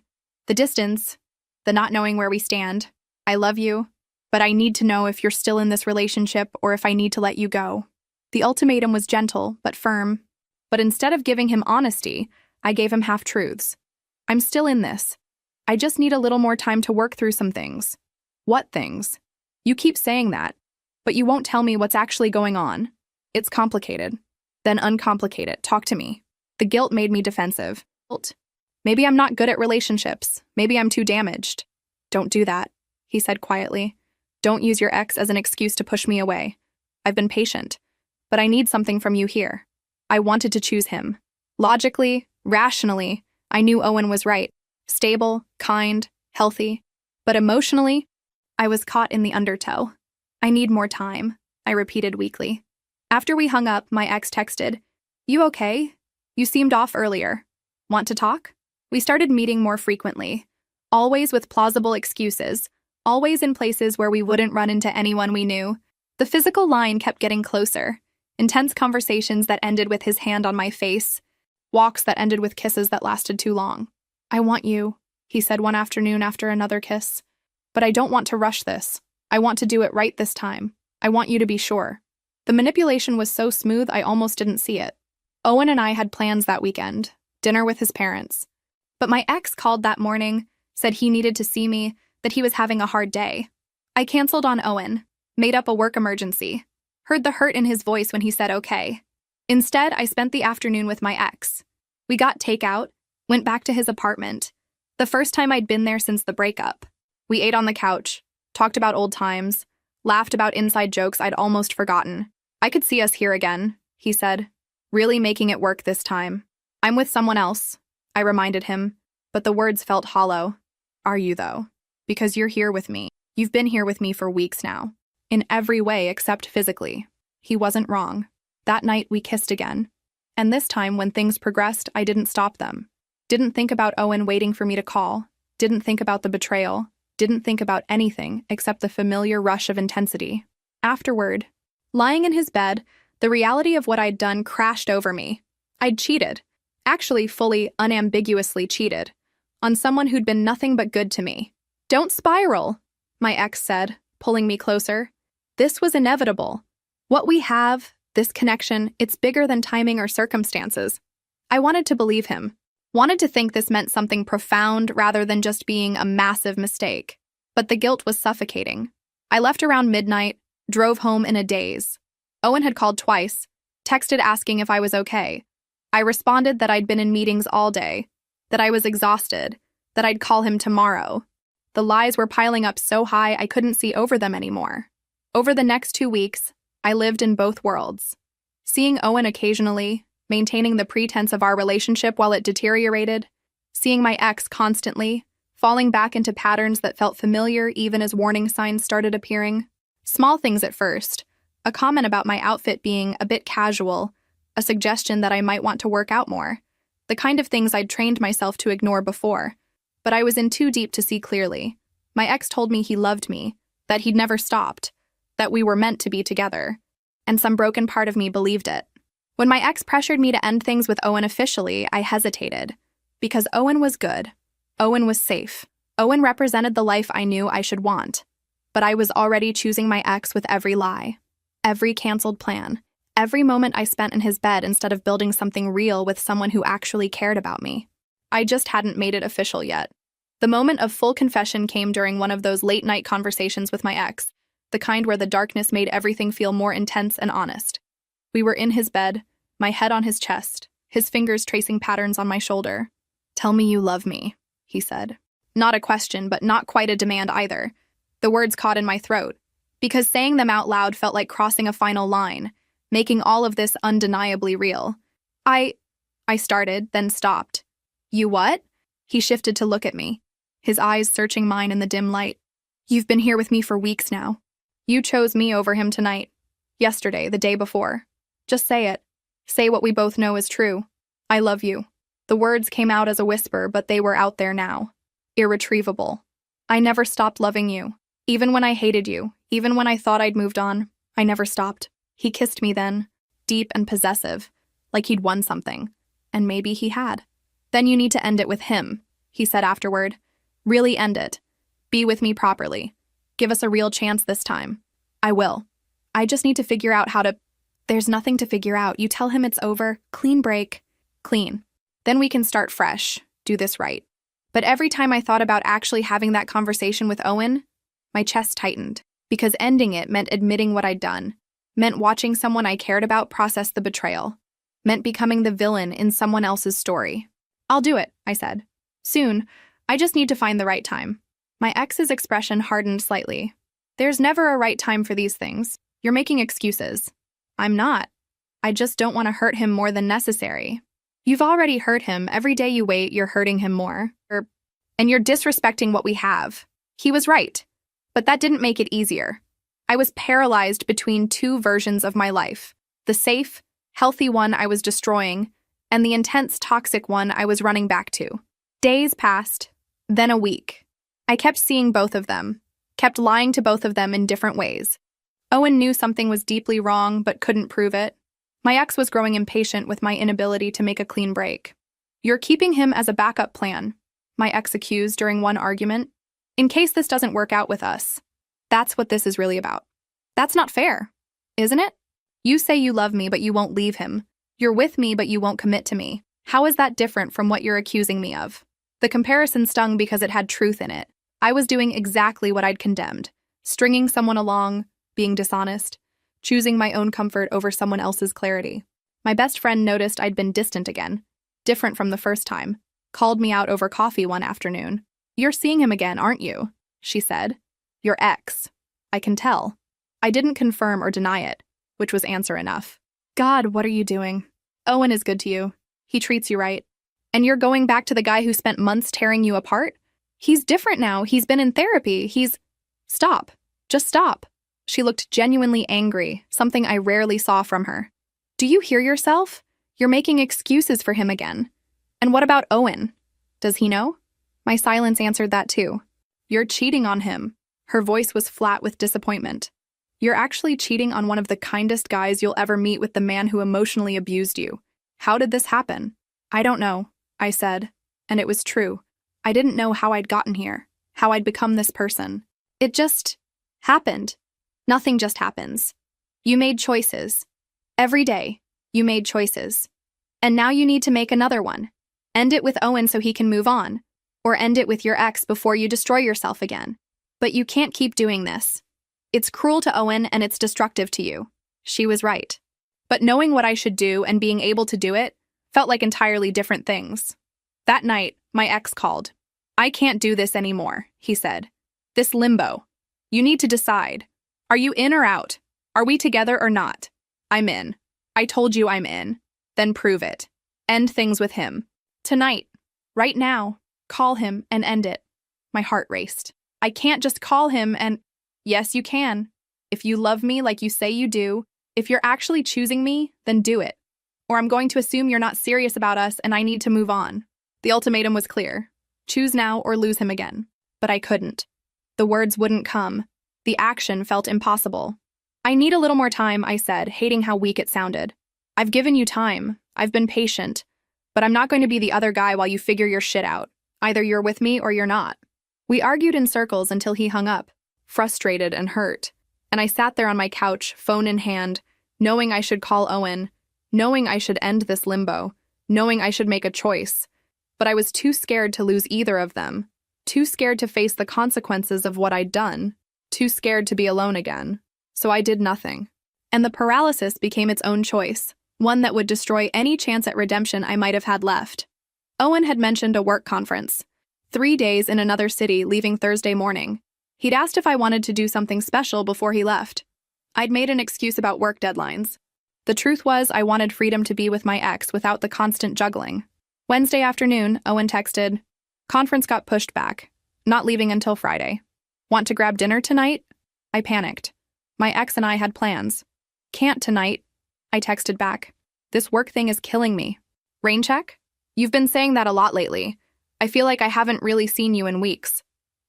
The distance, the not knowing where we stand. I love you, but I need to know if you're still in this relationship or if I need to let you go. The ultimatum was gentle, but firm. But instead of giving him honesty, I gave him half-truths. I'm still in this. I just need a little more time to work through some things. What things? You keep saying that, but you won't tell me what's actually going on. It's complicated. Then uncomplicate it. Talk to me. The guilt made me defensive. Maybe I'm not good at relationships. Maybe I'm too damaged. Don't do that, he said quietly. Don't use your ex as an excuse to push me away. I've been patient, but I need something from you here. I wanted to choose him. Logically, rationally, I knew Owen was right. Stable, kind, healthy. But emotionally, I was caught in the undertow. I need more time, I repeated weakly. After we hung up, my ex texted, "You okay? You seemed off earlier. Want to talk?" We started meeting more frequently, always with plausible excuses, always in places where we wouldn't run into anyone we knew. The physical line kept getting closer, intense conversations that ended with his hand on my face, walks that ended with kisses that lasted too long. "I want you," he said one afternoon after another kiss. "But I don't want to rush this. I want to do it right this time. I want you to be sure." The manipulation was so smooth I almost didn't see it. Owen and I had plans that weekend, dinner with his parents. But my ex called that morning, said he needed to see me, that he was having a hard day. I canceled on Owen, made up a work emergency, heard the hurt in his voice when he said okay. Instead, I spent the afternoon with my ex. We got takeout, went back to his apartment, the first time I'd been there since the breakup. We ate on the couch, talked about old times, laughed about inside jokes I'd almost forgotten. "I could see us here again," he said, really making it work this time. "I'm with someone else," I reminded him, but the words felt hollow. "Are you, though? Because you're here with me. You've been here with me for weeks now. In every way except physically." He wasn't wrong. That night, we kissed again. And this time, when things progressed, I didn't stop them. Didn't think about Owen waiting for me to call. Didn't think about the betrayal. Didn't think about anything except the familiar rush of intensity. Afterward, lying in his bed, the reality of what I'd done crashed over me. I'd cheated. Actually, fully, unambiguously cheated. On someone who'd been nothing but good to me. "Don't spiral," my ex said, pulling me closer. "This was inevitable. What we have, this connection, it's bigger than timing or circumstances." I wanted to believe him. Wanted to think this meant something profound rather than just being a massive mistake. But the guilt was suffocating. I left around midnight, drove home in a daze. Owen had called twice, texted asking if I was okay. I responded that I'd been in meetings all day, that I was exhausted, that I'd call him tomorrow. The lies were piling up so high I couldn't see over them anymore. Over the next 2 weeks, I lived in both worlds. Seeing Owen occasionally, maintaining the pretense of our relationship while it deteriorated, seeing my ex constantly, falling back into patterns that felt familiar even as warning signs started appearing. Small things at first, a comment about my outfit being a bit casual, a suggestion that I might want to work out more, the kind of things I'd trained myself to ignore before. But I was in too deep to see clearly. My ex told me he loved me, that he'd never stopped, that we were meant to be together, and some broken part of me believed it. When my ex pressured me to end things with Owen officially, I hesitated. Because Owen was good. Owen was safe. Owen represented the life I knew I should want. But I was already choosing my ex with every lie, every canceled plan, every moment I spent in his bed instead of building something real with someone who actually cared about me. I just hadn't made it official yet. The moment of full confession came during one of those late-night conversations with my ex, the kind where the darkness made everything feel more intense and honest. We were in his bed, my head on his chest, his fingers tracing patterns on my shoulder. "Tell me you love me," he said. Not a question, but not quite a demand either. The words caught in my throat, because saying them out loud felt like crossing a final line, making all of this undeniably real. I started, then stopped. "You what?" He shifted to look at me, his eyes searching mine in the dim light. "You've been here with me for weeks now. You chose me over him tonight. Yesterday, the day before. Just say it. Say what we both know is true. I love you." The words came out as a whisper, but they were out there now. Irretrievable. I never stopped loving you. Even when I hated you, even when I thought I'd moved on, I never stopped. He kissed me then, deep and possessive, like he'd won something. And maybe he had. "Then you need to end it with him," he said afterward. "Really end it. Be with me properly. Give us a real chance this time." "I will. I just need to figure out how to..." There's nothing to figure out. You tell him it's over. Clean break. Clean. Then we can start fresh. Do this right. But every time I thought about actually having that conversation with Owen, my chest tightened, because ending it meant admitting what I'd done, meant watching someone I cared about process the betrayal, meant becoming the villain in someone else's story. I'll do it, I said. Soon. I just need to find the right time. My ex's expression hardened slightly. There's never a right time for these things. You're making excuses. I'm not. I just don't want to hurt him more than necessary. You've already hurt him. Every day you wait, you're hurting him more. And you're disrespecting what we have. He was right. But that didn't make it easier. I was paralyzed between two versions of my life. The safe, healthy one I was destroying, and the intense, toxic one I was running back to. Days passed, then a week. I kept seeing both of them, kept lying to both of them in different ways. Owen knew something was deeply wrong but couldn't prove it. My ex was growing impatient with my inability to make a clean break. You're keeping him as a backup plan, my ex accused during one argument, in case this doesn't work out with us. That's what this is really about. That's not fair, isn't it? You say you love me, but you won't leave him. You're with me, but you won't commit to me. How is that different from what you're accusing me of? The comparison stung because it had truth in it. I was doing exactly what I'd condemned, stringing someone along, being dishonest, choosing my own comfort over someone else's clarity. My best friend noticed I'd been distant again, different from the first time, called me out over coffee one afternoon. You're seeing him again, aren't you? She said. Your ex. I can tell. I didn't confirm or deny it, which was answer enough. God, what are you doing? Owen is good to you. He treats you right. And you're going back to the guy who spent months tearing you apart? He's different now. He's been in therapy. Stop. Just stop. She looked genuinely angry, something I rarely saw from her. Do you hear yourself? You're making excuses for him again. And what about Owen? Does he know? My silence answered that too. You're cheating on him. Her voice was flat with disappointment. You're actually cheating on one of the kindest guys you'll ever meet with the man who emotionally abused you. How did this happen? I don't know, I said. And it was true. I didn't know how I'd gotten here, how I'd become this person. It just happened. Nothing just happens. You made choices. Every day, you made choices. And now you need to make another one. End it with Owen so he can move on. Or end it with your ex before you destroy yourself again. But you can't keep doing this. It's cruel to Owen and it's destructive to you. She was right. But knowing what I should do and being able to do it felt like entirely different things. That night, my ex called. I can't do this anymore, he said. This limbo. You need to decide. Are you in or out? Are we together or not? I'm in. I told you I'm in. Then prove it. End things with him. Tonight. Right now. Call him and end it. My heart raced. I can't just call him and... Yes, you can. If you love me like you say you do, if you're actually choosing me, then do it. Or I'm going to assume you're not serious about us and I need to move on. The ultimatum was clear. Choose now or lose him again. But I couldn't. The words wouldn't come. The action felt impossible. I need a little more time, I said, hating how weak it sounded. I've given you time. I've been patient. But I'm not going to be the other guy while you figure your shit out. Either you're with me or you're not. We argued in circles until he hung up, frustrated and hurt. And I sat there on my couch, phone in hand, knowing I should call Owen, knowing I should end this limbo, knowing I should make a choice. But I was too scared to lose either of them, too scared to face the consequences of what I'd done, too scared to be alone again. So I did nothing. And the paralysis became its own choice, one that would destroy any chance at redemption I might have had left. Owen had mentioned a work conference. 3 days in another city, leaving Thursday morning. He'd asked if I wanted to do something special before he left. I'd made an excuse about work deadlines. The truth was I wanted freedom to be with my ex without the constant juggling. Wednesday afternoon, Owen texted, "Conference got pushed back. Not leaving until Friday. Want to grab dinner tonight?" I panicked. My ex and I had plans. "Can't tonight," I texted back. "This work thing is killing me." "Rain check? You've been saying that a lot lately. I feel like I haven't really seen you in weeks."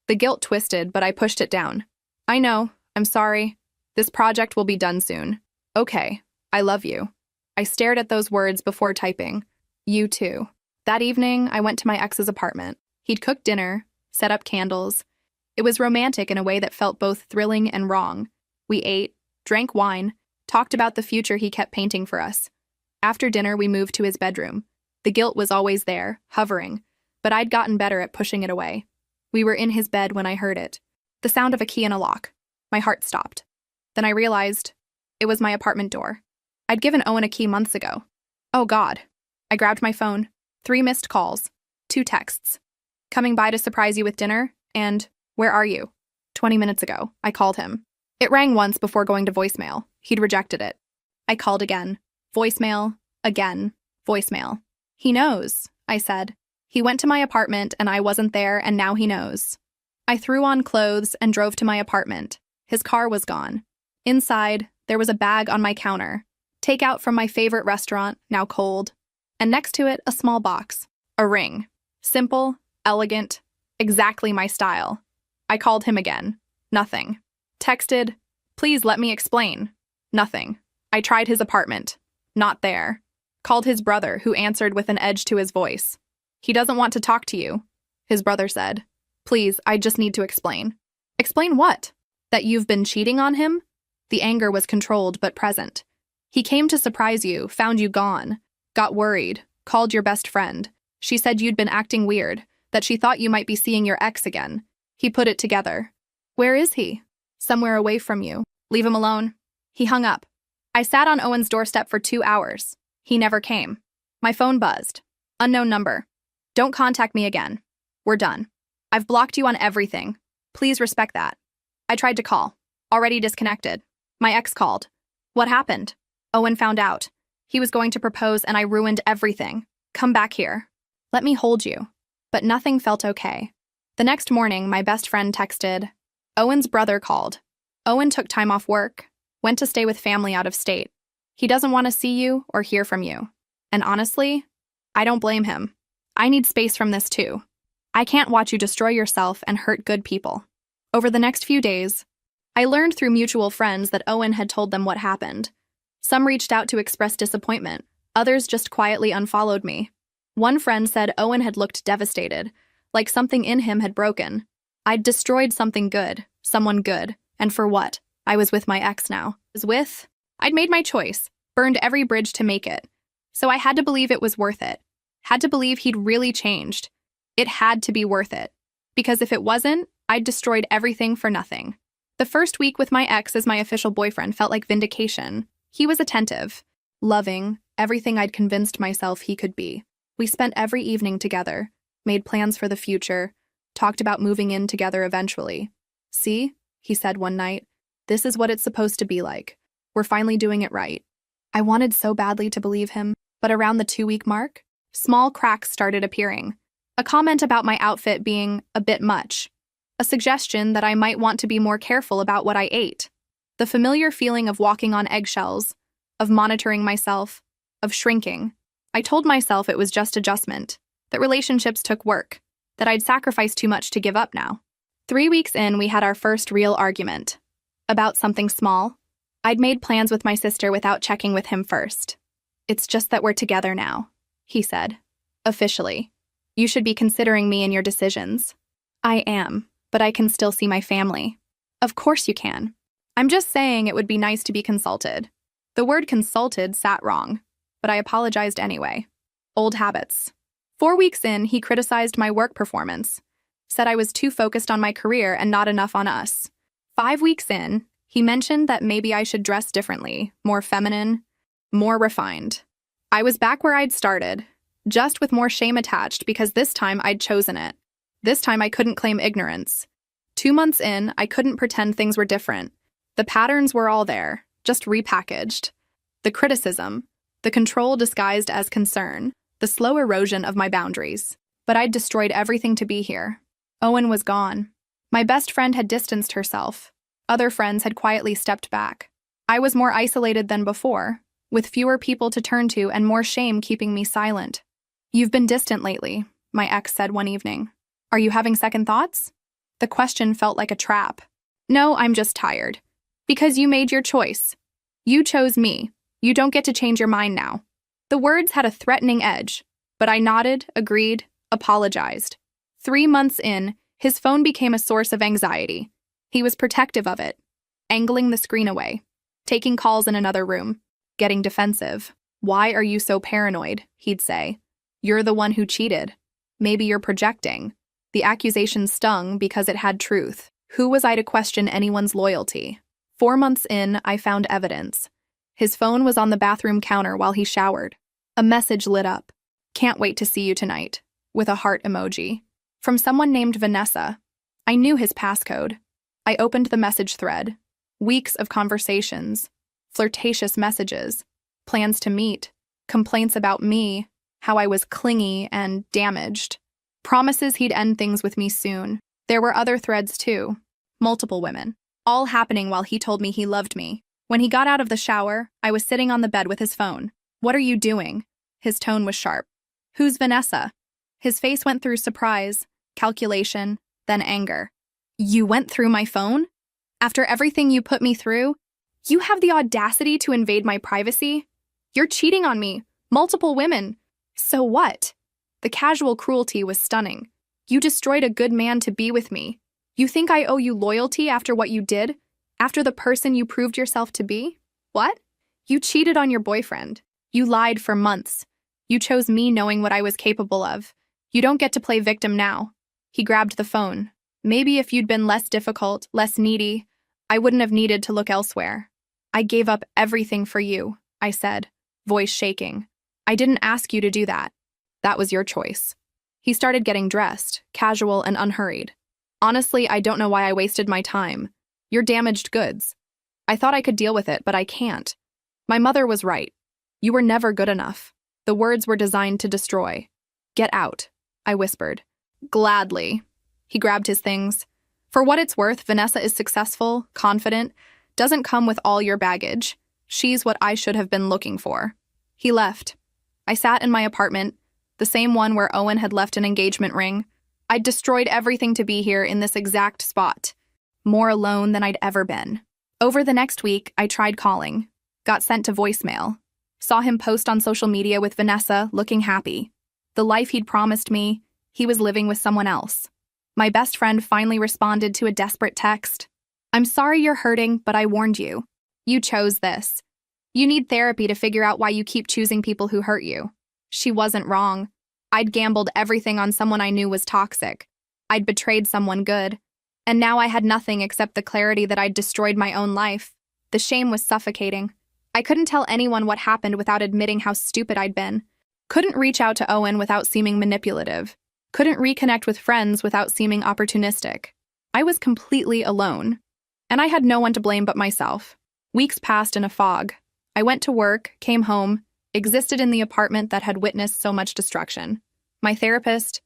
The guilt twisted, but I pushed it down. "I know. I'm sorry. This project will be done soon." "Okay. I love you." I stared at those words before typing. "You too." That evening, I went to my ex's apartment. He'd cooked dinner, set up candles. It was romantic in a way that felt both thrilling and wrong. We ate, drank wine, Talked about the future he kept painting for us. After dinner, we moved to his bedroom. The guilt was always there, hovering, but I'd gotten better at pushing it away. We were in his bed when I heard it. The sound of a key in a lock. My heart stopped. Then I realized it was my apartment door. I'd given Owen a key months ago. Oh God. I grabbed my phone. 3 missed calls. 2 texts. Coming by to surprise you with dinner, and where are you? 20 minutes ago, I called him. It rang once before going to voicemail. He'd rejected it. I called again. Voicemail. Again. Voicemail. He knows, I said. He went to my apartment and I wasn't there, and now he knows. I threw on clothes and drove to my apartment. His car was gone. Inside, there was a bag on my counter. Takeout from my favorite restaurant, now cold. And next to it, a small box. A ring. Simple, elegant, exactly my style. I called him again. Nothing. Texted, please let me explain. Nothing. I tried his apartment. Not there. Called his brother, who answered with an edge to his voice. He doesn't want to talk to you, his brother said. Please, I just need to explain. Explain what? That you've been cheating on him? The anger was controlled but present. He came to surprise you, found you gone. Got worried, called your best friend. She said you'd been acting weird, that she thought you might be seeing your ex again. He put it together. Where is he? Somewhere away from you. Leave him alone. He hung up. I sat on Owen's doorstep for 2 hours. He never came. My phone buzzed. Unknown number. Don't contact me again. We're done. I've blocked you on everything. Please respect that. I tried to call. Already disconnected. My ex called. What happened? Owen found out. He was going to propose and I ruined everything. Come back here. Let me hold you. But nothing felt okay. The next morning, my best friend texted. Owen's brother called. Owen took time off work, went to stay with family out of state. He doesn't want to see you or hear from you. And honestly, I don't blame him. I need space from this too. I can't watch you destroy yourself and hurt good people. Over the next few days, I learned through mutual friends that Owen had told them what happened. Some reached out to express disappointment. Others just quietly unfollowed me. One friend said Owen had looked devastated, like something in him had broken. I'd destroyed something good, someone good, and for what? I was with my ex now. I'd made my choice, burned every bridge to make it. So I had to believe it was worth it. Had to believe he'd really changed. It had to be worth it. Because if it wasn't, I'd destroyed everything for nothing. The first week with my ex as my official boyfriend felt like vindication. He was attentive, loving, everything I'd convinced myself he could be. We spent every evening together, made plans for the future, talked about moving in together eventually. See, he said one night, this is what it's supposed to be like. We're finally doing it right. I wanted so badly to believe him, but around the 2-week mark, small cracks started appearing. A comment about my outfit being a bit much. A suggestion that I might want to be more careful about what I ate. The familiar feeling of walking on eggshells, of monitoring myself, of shrinking. I told myself it was just adjustment, that relationships took work, that I'd sacrificed too much to give up now. 3 weeks in, we had our first real argument. About something small. I'd made plans with my sister without checking with him first. It's just that we're together now, he said. Officially. You should be considering me in your decisions. I am, but I can still see my family. Of course you can. I'm just saying it would be nice to be consulted. The word consulted sat wrong, but I apologized anyway. Old habits. 4 weeks in, he criticized my work performance. Said I was too focused on my career and not enough on us. 5 weeks in, he mentioned that maybe I should dress differently, more feminine, more refined. I was back where I'd started, just with more shame attached because this time I'd chosen it. This time I couldn't claim ignorance. 2 months in, I couldn't pretend things were different. The patterns were all there, just repackaged. The criticism, the control disguised as concern, the slow erosion of my boundaries. But I'd destroyed everything to be here. Owen was gone. My best friend had distanced herself. Other friends had quietly stepped back. I was more isolated than before, with fewer people to turn to and more shame keeping me silent. You've been distant lately, my ex said one evening. Are you having second thoughts? The question felt like a trap. No, I'm just tired. Because you made your choice. You chose me. You don't get to change your mind now. The words had a threatening edge, but I nodded, agreed, apologized. 3 months in, his phone became a source of anxiety. He was protective of it, angling the screen away. taking calls in another room, getting defensive. Why are you so paranoid? He'd say. You're the one who cheated. Maybe you're projecting. The accusation stung because it had truth. Who was I to question anyone's loyalty? 4 months in, I found evidence. His phone was on the bathroom counter while he showered. A message lit up. Can't wait to see you tonight. With a heart emoji. From someone named Vanessa. I knew his passcode. I opened the message thread. Weeks of conversations. Flirtatious messages. Plans to meet. Complaints about me. How I was clingy and damaged. Promises he'd end things with me soon. There were other threads too. Multiple women. All happening while he told me he loved me. When he got out of the shower, I was sitting on the bed with his phone. What are you doing? His tone was sharp. Who's Vanessa? His face went through surprise, calculation, then anger. You went through my phone? After everything you put me through? You have the audacity to invade my privacy? You're cheating on me. Multiple women. So what? The casual cruelty was stunning. You destroyed a good man to be with me. You think I owe you loyalty after what you did? After the person you proved yourself to be? What? You cheated on your boyfriend. You lied for months. You chose me knowing what I was capable of. You don't get to play victim now. He grabbed the phone. Maybe if you'd been less difficult, less needy, I wouldn't have needed to look elsewhere. I gave up everything for you, I said, voice shaking. I didn't ask you to do that. That was your choice. He started getting dressed, casual and unhurried. Honestly, I don't know why I wasted my time. You're damaged goods. I thought I could deal with it, but I can't. My mother was right. You were never good enough. The words were designed to destroy. Get out, I whispered. Gladly. He grabbed his things. For what it's worth, Vanessa is successful, confident, doesn't come with all your baggage. She's what I should have been looking for. He left. I sat in my apartment, the same one where Owen had left an engagement ring. I'd destroyed everything to be here in this exact spot. More alone than I'd ever been. Over the next week, I tried calling. Got sent to voicemail. Saw him post on social media with Vanessa, looking happy. The life he'd promised me, he was living with someone else. My best friend finally responded to a desperate text. I'm sorry you're hurting, but I warned you. You chose this. You need therapy to figure out why you keep choosing people who hurt you. She wasn't wrong. I'd gambled everything on someone I knew was toxic. I'd betrayed someone good. And now I had nothing except the clarity that I'd destroyed my own life. The shame was suffocating. I couldn't tell anyone what happened without admitting how stupid I'd been. Couldn't reach out to Owen without seeming manipulative. Couldn't reconnect with friends without seeming opportunistic. I was completely alone. And I had no one to blame but myself. Weeks passed in a fog. I went to work, came home, existed in the apartment that had witnessed so much destruction. My therapist,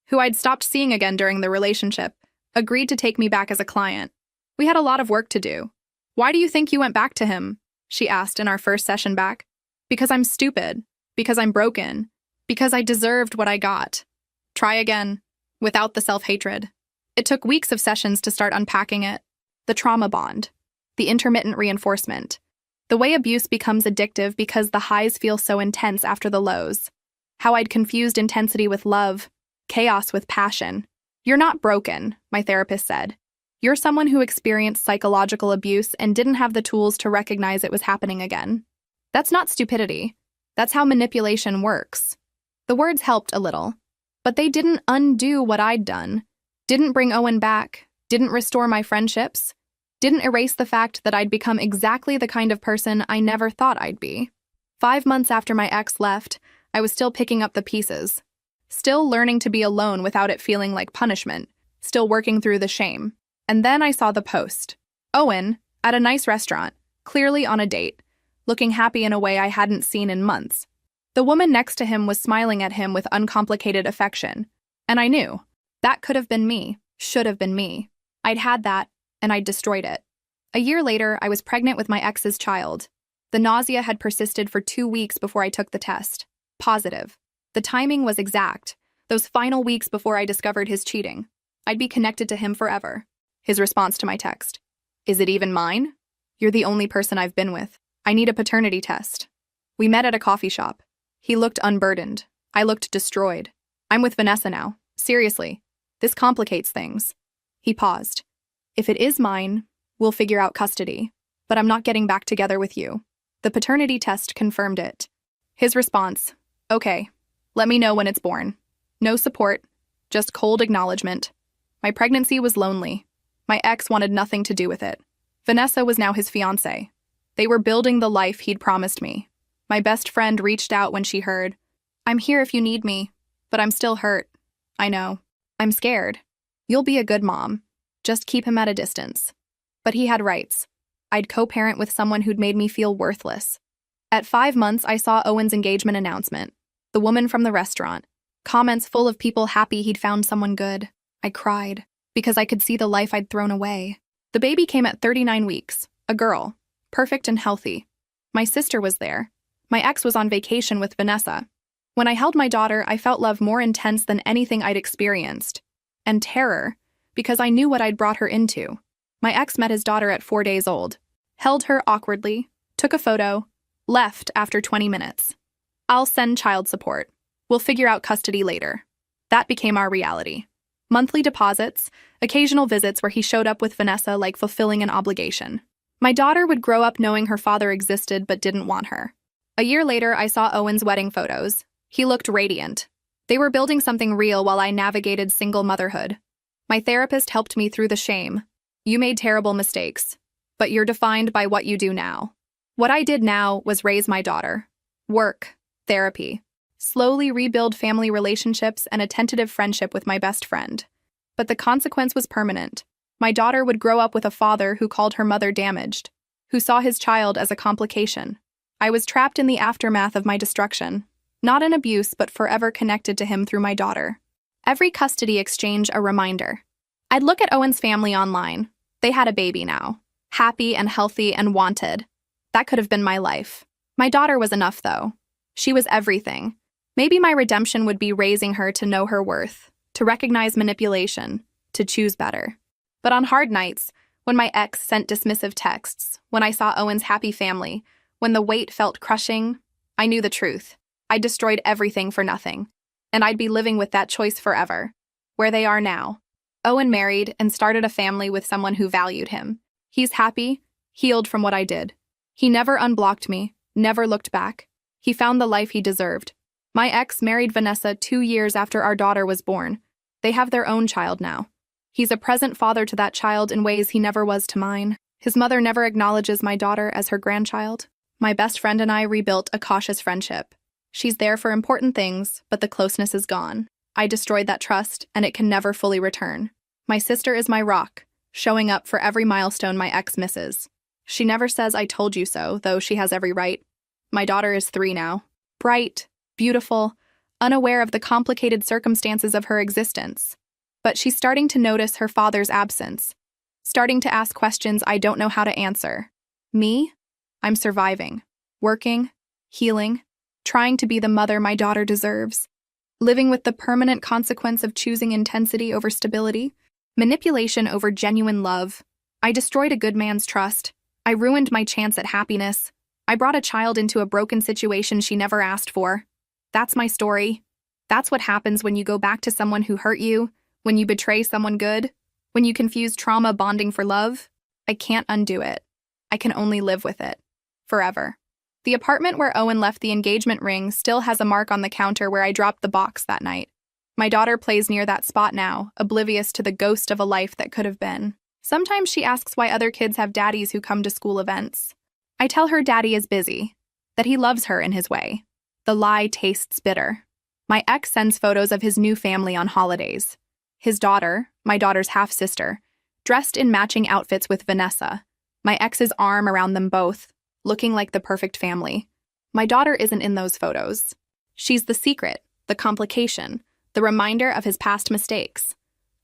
who I'd stopped seeing again during the relationship, agreed to take me back as a client. We had a lot of work to do. Why do you think you went back to him? She asked in our first session back. Because I'm stupid. Because I'm broken. Because I deserved what I got. Try again. Without the self-hatred. It took weeks of sessions to start unpacking it. The trauma bond. The intermittent reinforcement. The way abuse becomes addictive because the highs feel so intense after the lows. How I'd confused intensity with love. Chaos with passion. You're not broken, my therapist said. You're someone who experienced psychological abuse and didn't have the tools to recognize it was happening again. That's not stupidity. That's how manipulation works. The words helped a little, but they didn't undo what I'd done. Didn't bring Owen back. Didn't restore my friendships. Didn't erase the fact that I'd become exactly the kind of person I never thought I'd be. 5 months after my ex left, I was still picking up the pieces. Still learning to be alone without it feeling like punishment. Still working through the shame. And then I saw the post. Owen, at a nice restaurant, clearly on a date, looking happy in a way I hadn't seen in months. The woman next to him was smiling at him with uncomplicated affection. And I knew. That could have been me. Should have been me. I'd had that, and I'd destroyed it. A year later, I was pregnant with my ex's child. The nausea had persisted for 2 weeks before I took the test. Positive. The timing was exact. Those final weeks before I discovered his cheating. I'd be connected to him forever. His response to my text. Is it even mine? You're the only person I've been with. I need a paternity test. We met at a coffee shop. He looked unburdened. I looked destroyed. I'm with Vanessa now. Seriously. This complicates things. He paused. If it is mine, we'll figure out custody. but I'm not getting back together with you. The paternity test confirmed it. His response, okay, let me know when it's born. No support, just cold acknowledgement. My pregnancy was lonely. My ex wanted nothing to do with it. Vanessa was now his fiancée. They were building the life he'd promised me. My best friend reached out when she heard, I'm here if you need me, but I'm still hurt. I know. I'm scared. You'll be a good mom. Just keep him at a distance. But he had rights. I'd co-parent with someone who'd made me feel worthless. At 5 months, I saw Owen's engagement announcement. The woman from the restaurant. Comments full of people happy he'd found someone good. I cried, because I could see the life I'd thrown away. The baby came at 39 weeks. A girl. Perfect and healthy. My sister was there. My ex was on vacation with Vanessa. When I held my daughter, I felt love more intense than anything I'd experienced. And terror, because I knew what I'd brought her into. My ex met his daughter at 4 days old, held her awkwardly, took a photo, left after 20 minutes. I'll send child support. We'll figure out custody later. That became our reality. Monthly deposits, occasional visits where he showed up with Vanessa like fulfilling an obligation. My daughter would grow up knowing her father existed but didn't want her. A year later, I saw Owen's wedding photos. He looked radiant. They were building something real while I navigated single motherhood. My therapist helped me through the shame. You made terrible mistakes, but you're defined by what you do now. What I did now was raise my daughter. Work, therapy, slowly rebuild family relationships and a tentative friendship with my best friend. But the consequence was permanent. My daughter would grow up with a father who called her mother damaged, who saw his child as a complication. I was trapped in the aftermath of my destruction, not in abuse but forever connected to him through my daughter. Every custody exchange a reminder. I'd look at Owen's family online. They had a baby now, happy and healthy and wanted. That could have been my life. My daughter was enough, though. She was everything. Maybe my redemption would be raising her to know her worth, to recognize manipulation, to choose better. But on hard nights, when my ex sent dismissive texts, when I saw Owen's happy family, when the weight felt crushing, I knew the truth. I destroyed everything for nothing, and I'd be living with that choice forever. Where they are now. Owen married and started a family with someone who valued him. He's happy, healed from what I did. He never unblocked me, never looked back. He found the life he deserved. My ex married Vanessa 2 years after our daughter was born. They have their own child now. He's a present father to that child in ways he never was to mine. His mother never acknowledges my daughter as her grandchild. My best friend and I rebuilt a cautious friendship. She's there for important things, but the closeness is gone. I destroyed that trust, and it can never fully return. My sister is my rock, showing up for every milestone my ex misses. She never says I told you so, though she has every right. My daughter is 3 now. Bright, beautiful, unaware of the complicated circumstances of her existence. But she's starting to notice her father's absence, starting to ask questions I don't know how to answer. Me? I'm surviving, working, healing, trying to be the mother my daughter deserves. Living with the permanent consequence of choosing intensity over stability, manipulation over genuine love. I destroyed a good man's trust. I ruined my chance at happiness. I brought a child into a broken situation she never asked for. That's my story. That's what happens when you go back to someone who hurt you, when you betray someone good, when you confuse trauma bonding for love. I can't undo it. I can only live with it. Forever. The apartment where Owen left the engagement ring still has a mark on the counter where I dropped the box that night. My daughter plays near that spot now, oblivious to the ghost of a life that could have been. Sometimes she asks why other kids have daddies who come to school events. I tell her daddy is busy, that he loves her in his way. The lie tastes bitter. My ex sends photos of his new family on holidays. His daughter, my daughter's half-sister, dressed in matching outfits with Vanessa. My ex's arm around them both, looking like the perfect family. My daughter isn't in those photos. She's the secret, the complication, the reminder of his past mistakes.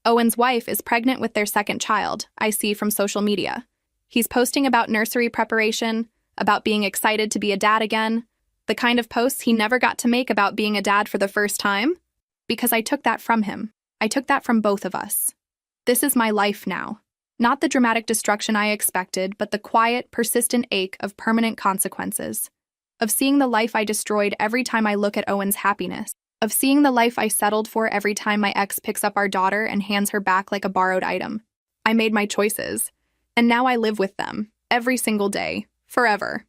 Owen's wife is pregnant with their second child, I see from social media. He's posting about nursery preparation, about being excited to be a dad again, the kind of posts he never got to make about being a dad for the first time. Because I took that from him. I took that from both of us. This is my life now. Not the dramatic destruction I expected, but the quiet, persistent ache of permanent consequences. Of seeing the life I destroyed every time I look at Owen's happiness. Of seeing the life I settled for every time my ex picks up our daughter and hands her back like a borrowed item. I made my choices, and now I live with them. every single day, forever.